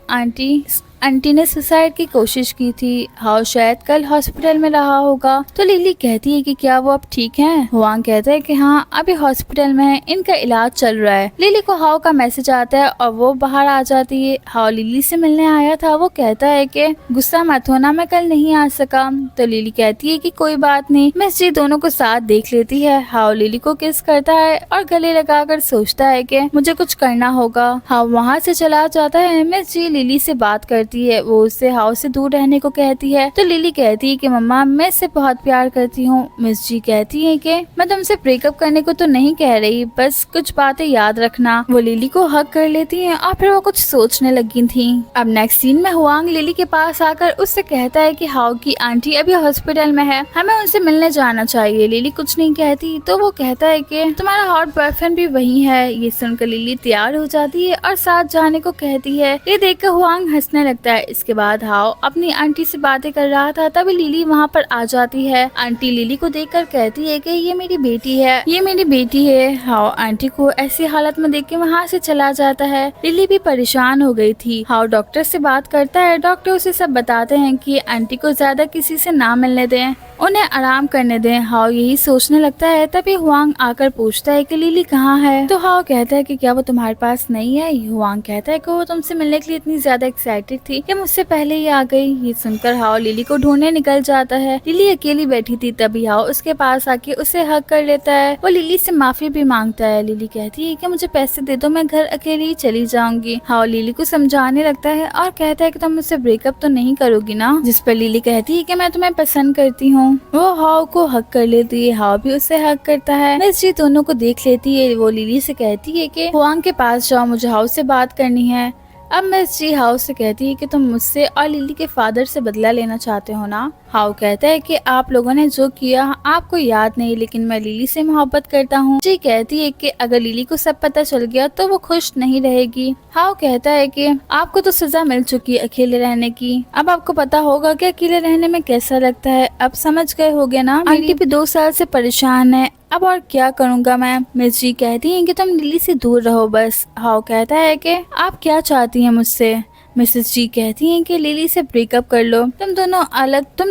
आंटी ने सुसाइड की कोशिश की थी। हाओ शायद कल हॉस्पिटल में रहा होगा। तो लिली कहती है कि क्या वो अब ठीक है? हुआंग कहता है कि हाँ, अभी हॉस्पिटल में है, इनका इलाज चल रहा है। लिली को हाओ का मैसेज आता है और वो बाहर आ जाती है। हाओ लिली से मिलने आया था। वो कहता है कि गुस्सा मत होना, मैं कल नहीं आ सका। तो लिली कहती है कि कोई बात नहीं। मिस जी दोनों को साथ देख लेती है। हाओ लिली को किस करता है और गले लगाकर सोचता है कि मुझे कुछ करना होगा। हाओ वहाँ से चला जाता है। मिस जी लिली से बात करती है। वो उससे हाओ से दूर रहने को कहती है। तो लिली कहती है कि मम्मा, मैं इससे बहुत प्यार करती हूँ। मिस जी कहती है कि मैं तुमसे ब्रेकअप करने को तो नहीं कह रही, बस कुछ बातें याद रखना। वो लिली को हक कर लेती है और फिर वो कुछ सोचने लगी थी। अब नेक्स्ट सीन में हुआंग लिली के पास आकर उससे कहता है कि हाओ की आंटी अभी हॉस्पिटल में है, हमें उनसे मिलने जाना चाहिए। लिली कुछ नहीं कहती। तो वो कहता है कि तुम्हारा हॉट बॉयफ्रेंड भी वही है। ये सुनकर लिली तैयार हो जाती है और साथ जाने को कहती है। ये देखकर हुआंग हंसने लगता है। इसके बाद हाओ अपनी आंटी से बातें कर रहा था, तभी लिली वहाँ पर आ जाती है। आंटी लिली को देखकर कहती है कि ये मेरी बेटी है, ये मेरी बेटी है। हाओ आंटी को ऐसी हालत में देख के वहाँ से चला जाता है। लिली भी परेशान हो गई थी। हाओ डॉक्टर से बात करता है। डॉक्टर उसे सब बताते हैं कि आंटी को ज्यादा किसी से ना मिलने दें उन्हें आराम करने दें। हाओ यही सोचने लगता है, तभी हुआंग आकर पूछता है कि लिली कहाँ है। तो हाओ कहता है कि क्या वो तुम्हारे पास नहीं है। हुआंग कहता है कि वो तुमसे मिलने के लिए इतनी ज्यादा एक्साइटेड थी कि मुझसे पहले ही आ गई। ये सुनकर हाओ लिली को ढूंढने निकल जाता है। लिली अकेली बैठी थी, तभी हाओ उसके पास आके उसे हग कर लेता है। वो लिली से माफी भी मांगता है। लिली कहती है कि मुझे पैसे दे दो, मैं घर अकेले ही चली जाऊंगी। हाओ लिली को समझाने लगता है और कहता है कि तुम मुझसे ब्रेकअप तो नहीं करोगी ना। जिस पर लिली कहती है कि मैं तुम्हें पसंद करती हूँ। वो हाओ को हक कर लेती है, हाओ भी उसे हक करता है। मिस जी दोनों को देख लेती है। वो लिली से कहती है कि हुआंग के पास जाओ, मुझे हाओ से बात करनी है। अब मिस जी हाओ से कहती है कि तुम मुझसे और लिली के फादर से बदला लेना चाहते हो ना। हाओ कहता है कि आप लोगों ने जो किया आपको याद नहीं, लेकिन मैं लिली से मोहब्बत करता हूँ। जी कहती है कि अगर लिली को सब पता चल गया तो वो खुश नहीं रहेगी। हाओ कहता है कि आपको तो सजा मिल चुकी है अकेले रहने की, अब आपको पता होगा कि अकेले रहने में कैसा लगता है। अब समझ गए होगे ना, आंटी भी 2 साल से परेशान है, अब और क्या करूँगा मैं। मिस जी कहती हैं कि तुम लिली से दूर रहो बस। हाओ कहता है कि आप क्या चाहती हैं मुझसे। मिसेस जी कहती हैं कि लिली से ब्रेकअप कर लो, तुम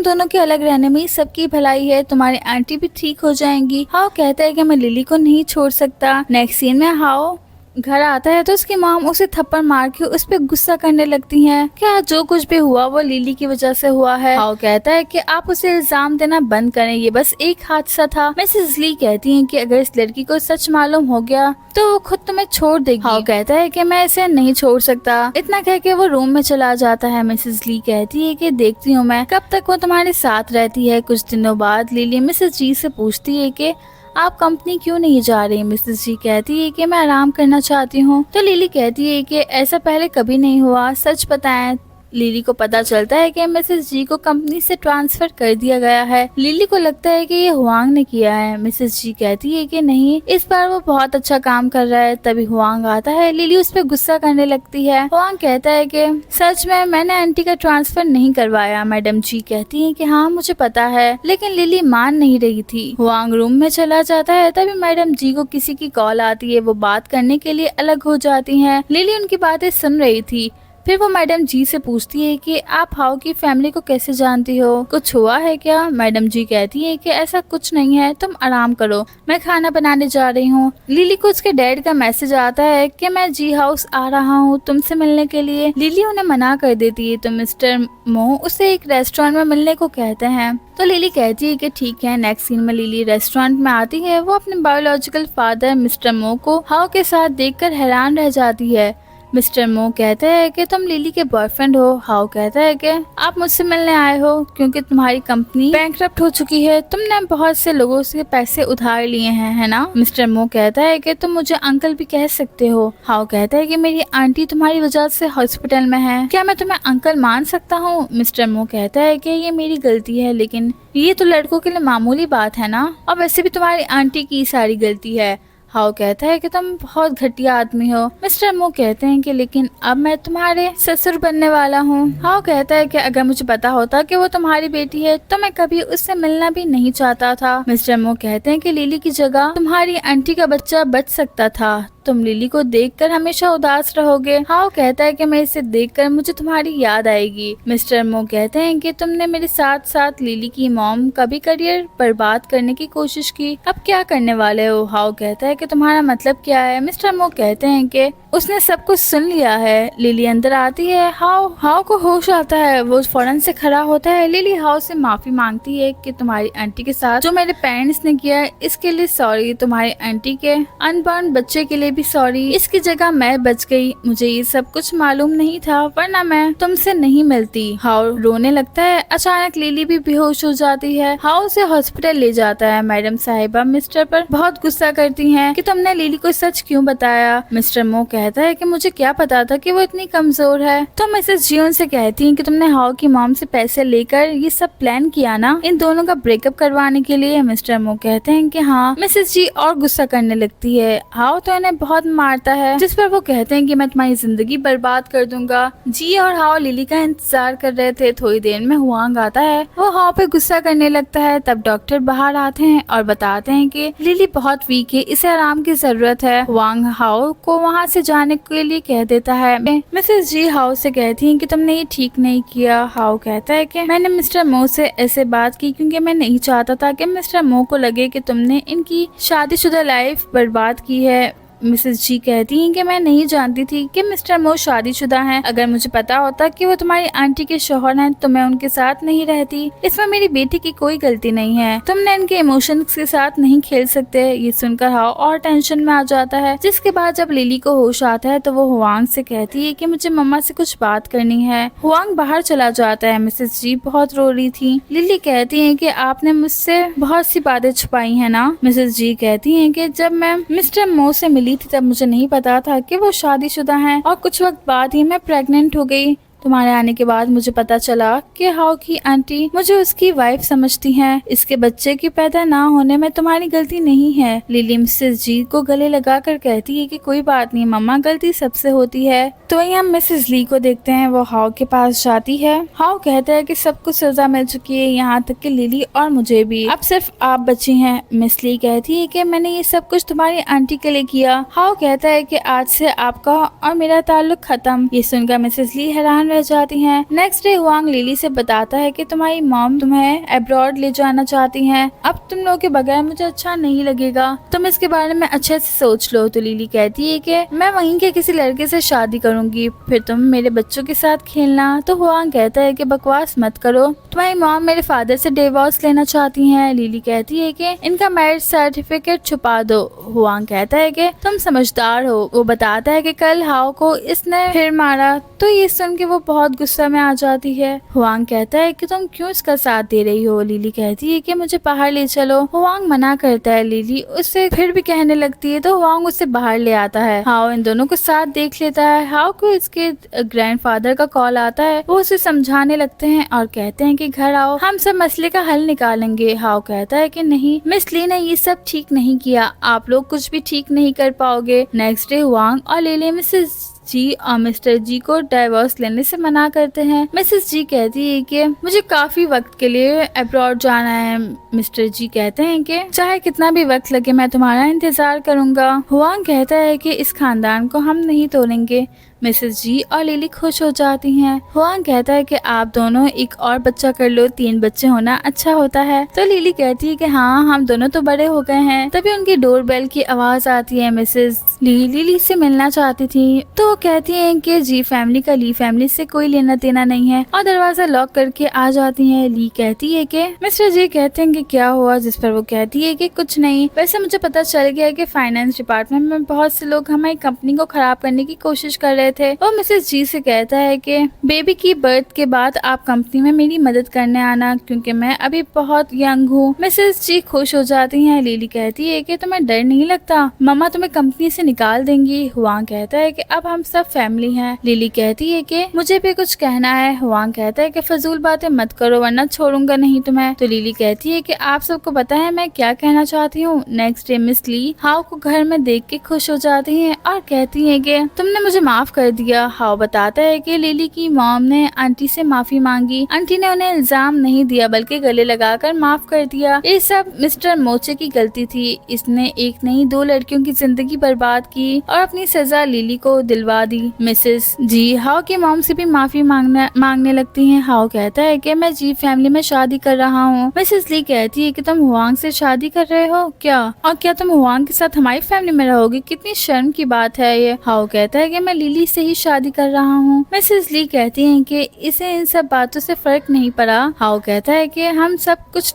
दोनों के अलग रहने में ही सबकी भलाई है, तुम्हारी आंटी भी ठीक हो जाएंगी। हाओ कहता है कि मैं लिली को नहीं छोड़ सकता। नेक्स्ट सीन में हाओ घर आता है तो उसकी मॉम उसे थप्पड़ मार के उस पर गुस्सा करने लगती है। क्या जो कुछ भी हुआ वो लिली की वजह से हुआ है। हाओ कहता है कि आप उसे इल्जाम देना बंद करें, ये बस एक हादसा था। मिसेस ली कहती हैं कि अगर इस लड़की को सच मालूम हो गया तो वो खुद तुम्हें छोड़ देगी। हाओ कहता है कि मैं इसे नहीं छोड़ सकता। इतना कह के वो रूम में चला जाता है। मिसेस ली कहती है कि देखती हूँ मैं कब तक वो तुम्हारे साथ रहती है। कुछ दिनों बाद लिली मिसेस जी से पूछती है कि आप कंपनी क्यों नहीं जा रही। मिसेस जी कहती है कि मैं आराम करना चाहती हूँ। तो लिली कहती है कि ऐसा पहले कभी नहीं हुआ, सच बताएं। लिली को पता चलता है कि मिसेस जी को कंपनी से ट्रांसफर कर दिया गया है। लिली को लगता है कि ये हुआंग ने किया है। मिसेस जी कहती है कि नहीं, इस बार वो बहुत अच्छा काम कर रहा है। तभी हुआंग आता है। लिली उस पर गुस्सा करने लगती है। हुआंग कहता है कि सच में मैंने आंटी का ट्रांसफर नहीं करवाया। मैडम जी कहती है कि हाँ मुझे पता है, लेकिन लिली मान नहीं रही थी। हुआंग रूम में चला जाता है। तभी मैडम जी को किसी की कॉल आती है। वो बात करने के लिए अलग हो जाती है। लिली उनकी बातें सुन रही थी। फिर वो मैडम जी से पूछती है कि आप हाओ की फैमिली को कैसे जानती हो, कुछ हुआ है क्या। मैडम जी कहती है कि ऐसा कुछ नहीं है, तुम आराम करो, मैं खाना बनाने जा रही हूँ। लिली को उसके डैड का मैसेज आता है कि मैं जी हाउस आ रहा हूँ तुमसे मिलने के लिए। लिली उन्हें मना कर देती है तो मिस्टर मो उसे एक रेस्टोरेंट में मिलने को कहते हैं। तो लिली कहती है कि ठीक है। नेक्स्ट सीन में लिली रेस्टोरेंट में आती है। वो अपने बायोलॉजिकल फादर मिस्टर मो को हाओ के साथ देखकर हैरान रह जाती है। मिस्टर मो कहते हैं कि तुम लिली के बॉयफ्रेंड हो। हाओ कहता है कि आप मुझसे मिलने आए हो क्योंकि तुम्हारी कंपनी बैंकरप्ट हो चुकी है, तुमने बहुत से लोगों से पैसे उधार लिए हैं, है ना। मिस्टर मो कहता है कि तुम मुझे अंकल भी कह सकते हो। हाओ कहता है कि मेरी आंटी तुम्हारी वजह से हॉस्पिटल में है, क्या मैं तुम्हें अंकल मान सकता हूँ। मिस्टर मो कहता है कि ये मेरी गलती है, लेकिन ये तो लड़कों के लिए मामूली बात है ना, और वैसे भी तुम्हारी आंटी की सारी गलती है। हाओ कहता है कि तुम बहुत घटिया आदमी हो। मिस्टर मो कहते हैं कि लेकिन अब मैं तुम्हारे ससुर बनने वाला हूँ। हाओ कहता है कि अगर मुझे पता होता कि वो तुम्हारी बेटी है तो मैं कभी उससे मिलना भी नहीं चाहता था। मिस्टर मो कहते हैं कि लिली की जगह तुम्हारी आंटी का बच्चा बच सकता था, तुम लिली को देखकर हमेशा उदास रहोगे। हाओ कहता है कि मैं इसे देखकर मुझे तुम्हारी याद आएगी। मिस्टर मो कहते हैं कि तुमने मेरे साथ साथ लिली की मॉम का भी करियर बर्बाद करने की कोशिश की, अब क्या करने वाले हो। हाओ कहता है कि तुम्हारा मतलब क्या है। मिस्टर मो कहते हैं कि उसने सब कुछ सुन लिया है। लिली अंदर आती है। हाओ को होश आता है। वो फौरन से खड़ा होता है। लिली हाओ से माफी मांगती है कि तुम्हारी आंटी के साथ जो मेरे पेरेंट्स ने किया इसके लिए सॉरी, तुम्हारी आंटी के अनबॉर्न बच्चे के लिए भी सॉरी, इसकी जगह मैं बच गई, मुझे ये सब कुछ मालूम नहीं था, वरना मैं तुमसे नहीं मिलती। हाओ रोने लगता है। अचानक लिली भी बेहोश हो जाती है। हाओ उसे हॉस्पिटल ले जाता है। मैडम साहिबा मिस्टर पर बहुत गुस्सा करती हैं कि तुमने लिली को सच क्यों बताया। मिस्टर मो कहता है कि मुझे क्या पता था कि वो इतनी कमजोर है। तो मिसेस जी उनसे कहती हैं कि तुमने हाओ की मॉम से पैसे लेकर ये सब प्लान किया ना, इन दोनों का ब्रेकअप करवाने के लिए। मिस्टर मो कहते हैं कि हाँ। मिसेस जी और गुस्सा करने लगती है। हाओ तो इन्हें बहुत मारता है, जिस पर वो कहते हैं कि मैं तुम्हारी जिंदगी बर्बाद कर दूंगा। जी और हाओ लिली का इंतजार कर रहे थे। थोड़ी देर में हुआंग आता है, वो हाओ पे गुस्सा करने लगता है। तब डॉक्टर बाहर आते हैं और बताते हैं कि लिली बहुत वीक है, इसे आराम की जरूरत है। हुआंग हाओ को वहाँ से जाने के लिए कह देता है। मिसेस जी हाओ से कहती हैं कि तुमने ये ठीक नहीं किया। हाओ कहता है कि मैंने मिस्टर मो से ऐसे बात की क्योंकि मैं नहीं चाहता था कि मिस्टर मो को लगे कि तुमने इनकी शादीशुदा लाइफ बर्बाद की है। मिसेस जी कहती हैं कि मैं नहीं जानती थी कि मिस्टर मो शादीशुदा हैं। अगर मुझे पता होता कि वो तुम्हारी आंटी के शौहर हैं तो मैं उनके साथ नहीं रहती। इसमें मेरी बेटी की कोई गलती नहीं है। तुमने इनके इमोशंस के साथ नहीं खेल सकते। ये सुनकर हाओ और टेंशन में आ जाता है। जिसके बाद जब लिली को होश आता है तो वो हुआंग से कहती है कि मुझे मम्मा से कुछ बात करनी है। हुआंग बाहर चला जाता है। मिसेस जी बहुत रो रही थी। लिली कहती है कि आपने मुझसे बहुत सी बातें छुपाई है ना। मिसेस जी कहती है कि जब मैं मिस्टर मो से मिली थी तब मुझे नहीं पता था कि वो शादीशुदा हैं और कुछ वक्त बाद ही मैं प्रेग्नेंट हो गई। तुम्हारे आने के बाद मुझे पता चला कि हाओ की आंटी मुझे उसकी वाइफ समझती हैं। इसके बच्चे के पैदा ना होने में तुम्हारी गलती नहीं है। लिली मिसेस जी को गले लगाकर कहती है कि कोई बात नहीं मम्मा, गलती सबसे होती है। तो वहीं हम मिसेस ली को देखते हैं। वो हाओ के पास जाती है। हाओ कहता है कि सबको सजा मिल चुकी है, यहाँ तक कि लिली और मुझे भी। अब सिर्फ आप बची हैं। मिस ली कहती है कि मैंने ये सब कुछ तुम्हारी आंटी के लिए किया। हाओ कहता है कि आज से आपका और मेरा ताल्लुक खत्म। ये सुनकर मिसेस ली हैरान रह जाती हैं। नेक्स्ट डे हुआंग लिली से बताता है कि तुम्हारी मॉम तुम्हें अब्रॉड ले जाना चाहती हैं। अब तुम लोगों के बगैर मुझे अच्छा नहीं लगेगा, तुम इसके बारे में अच्छे से सोच लो। तो लिली कहती है कि मैं वहीं के किसी लड़के से शादी करूंगी, फिर तुम मेरे बच्चों के साथ खेलना। तो हुआंग कहता है कि बकवास मत करो, तुम्हारी मॉम मेरे फादर से डिवोर्स लेना चाहती है। लिली कहती है कि इनका मैरिज सर्टिफिकेट छुपा दो। हुआंग कहता है कि तुम समझदार हो। वो बताता है कि कल हाओ को इसने फिर मारा। तो ये सुन के वो बहुत गुस्सा में आ जाती है। हुआंग कहता है कि तुम क्यों इसका साथ दे रही हो। लिली कहती है कि मुझे बाहर ले चलो। हुआंग मना करता है। लिली उससे फिर भी कहने लगती है तो हुआंग उसे बाहर ले आता है। हाओ इन दोनों को साथ देख लेता है। हाओ को इसके ग्रैंडफादर का कॉल आता है। वो उसे समझाने लगते हैं और कहते हैं कि घर आओ, हम सब मसले का हल निकालेंगे। हाओ कहता है कि नहीं, मिस ली ने ये सब ठीक नहीं किया, आप लोग कुछ भी ठीक नहीं कर पाओगे। नेक्स्ट डे हुआंग और लिली मिसेस जी और मिस्टर जी को डाइवोर्स लेने से मना करते हैं। मिसेस जी कहती है कि मुझे काफी वक्त के लिए अब्रॉड जाना है। मिस्टर जी कहते हैं कि चाहे कितना भी वक्त लगे मैं तुम्हारा इंतजार करूंगा। हुआंग कहता है कि इस खानदान को हम नहीं तोड़ेंगे। मिसेस जी और लिली खुश हो जाती हैं। हुआंग कहता है कि आप दोनों एक और बच्चा कर लो, 3 बच्चे होना अच्छा होता है। तो लिली कहती है कि हाँ, हम दोनों तो बड़े हो गए हैं। तभी उनकी डोरबेल की आवाज आती है। मिसेस ली लिली से मिलना चाहती थी तो वो कहती हैं कि जी फैमिली का ली फैमिली से कोई लेना देना नहीं है और दरवाजा लॉक करके आ जाती हैं। ली कहती है कि मिस्टर जी कहते हैं कि क्या हुआ, जिस पर वो कहती है कि कुछ नहीं, वैसे मुझे पता चल गया कि फाइनेंस डिपार्टमेंट में बहुत से लोग हमारी कंपनी को खराब करने की कोशिश कर रहे थे। वो मिसेस जी से कहता है कि बेबी की बर्थ के बाद आप कंपनी में मेरी मदद करने आना क्योंकि मैं अभी बहुत यंग हूँ। मिसेस जी खुश हो जाती हैं। लिली कहती है कि तुम्हें डर नहीं लगता, मम्मा तुम्हें कंपनी से निकाल देंगी। हुआंग कहता है कि अब हम सब फैमिली हैं। लिली कहती है कि मुझे भी कुछ कहना है। हुआंग कहता है कि फजूल बातें मत करो वरना छोड़ूंगा नहीं तुम्हें। तो लिली कहती है कि आप सबको पता है मैं क्या कहना चाहती हूँ। नेक्स्ट डे मिस ली हाओ को घर में देख के खुश हो जाती है और कहती है कि तुमने मुझे माफ कर दिया। हाओ बताता है कि लिली की मॉम ने आंटी से माफी मांगी। आंटी ने उन्हें इल्जाम नहीं दिया बल्कि गले लगाकर माफ कर दिया। ये सब मिस्टर मोचे की गलती थी। इसने एक नहीं 2 लड़कियों की जिंदगी बर्बाद की और अपनी सजा लिली को दिलवा दी। मिसेस जी हाओ की मॉम से भी माफी मांगने लगती हैं। हाओ कहता है कि मैं जी फैमिली में शादी कर रहा हूँ। मिसेस ली कहती है कि तुम हुआंग से शादी कर रहे हो क्या, और क्या तुम हुआंग के साथ हमारी फैमिली में रहोगे, कितनी शर्म की बात है ये। हाओ कहता है कि मैं लिली से ही शादी कर रहा हूँ। मिसेस ली कहती हैं कि इसे इन सब बातों से फर्क नहीं पड़ा। हाओ कहता है कि हम सब कुछ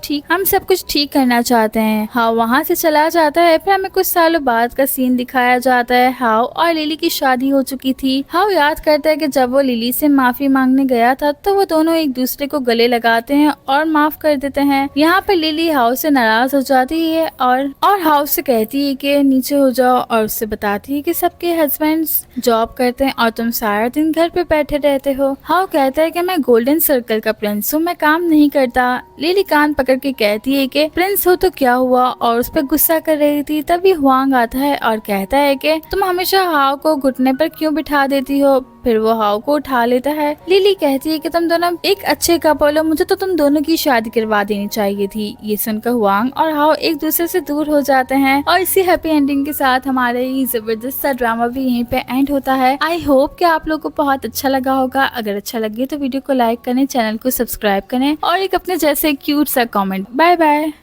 ठीक करना चाहते हैं। हाओ वहाँ से चला जाता है। फिर हमें कुछ सालों बाद का सीन दिखाया जाता है। हाओ और लिली की शादी हो चुकी थी। हाओ याद करता है कि जब वो लिली से माफी मांगने गया था तो वो दोनों एक दूसरे को गले लगाते हैं और माफ कर देते हैं। यहाँ पर लिली हाओ से नाराज हो जाती है और हाओ से कहती है कि नीचे हो जाओ और उससे बताती है कि सबके हस्बैंड्स जॉब करते हैं और तुम सारा दिन घर पे बैठे रहते हो। हाउ कहता है कि मैं गोल्डन सर्कल का प्रिंस हूँ, मैं काम नहीं करता। लिली कान पकड़ के कहती है कि प्रिंस हो तो क्या हुआ, और उस पर गुस्सा कर रही थी। तभी हुआंग आता है और कहता है कि तुम हमेशा हाव को घुटने पर क्यों बिठा देती हो। फिर वो हाव को उठा लेता है। लिली कहती है कि तुम दोनों एक अच्छे कपल हो, मुझे तो तुम दोनों की शादी करवा देनी चाहिए थी। ये सुनकर हुआंग और हाव एक दूसरे से दूर हो जाते हैं और इसी हैप्पी एंडिंग के साथ हमारा ये जबरदस्त सा ड्रामा भी यहीं पे एंड होता है। आई होप कि आप लोगों को बहुत अच्छा लगा होगा। अगर अच्छा लगे तो वीडियो को लाइक करें, चैनल को सब्सक्राइब करें और एक अपने जैसे क्यूट सा कमेंट। Bye bye.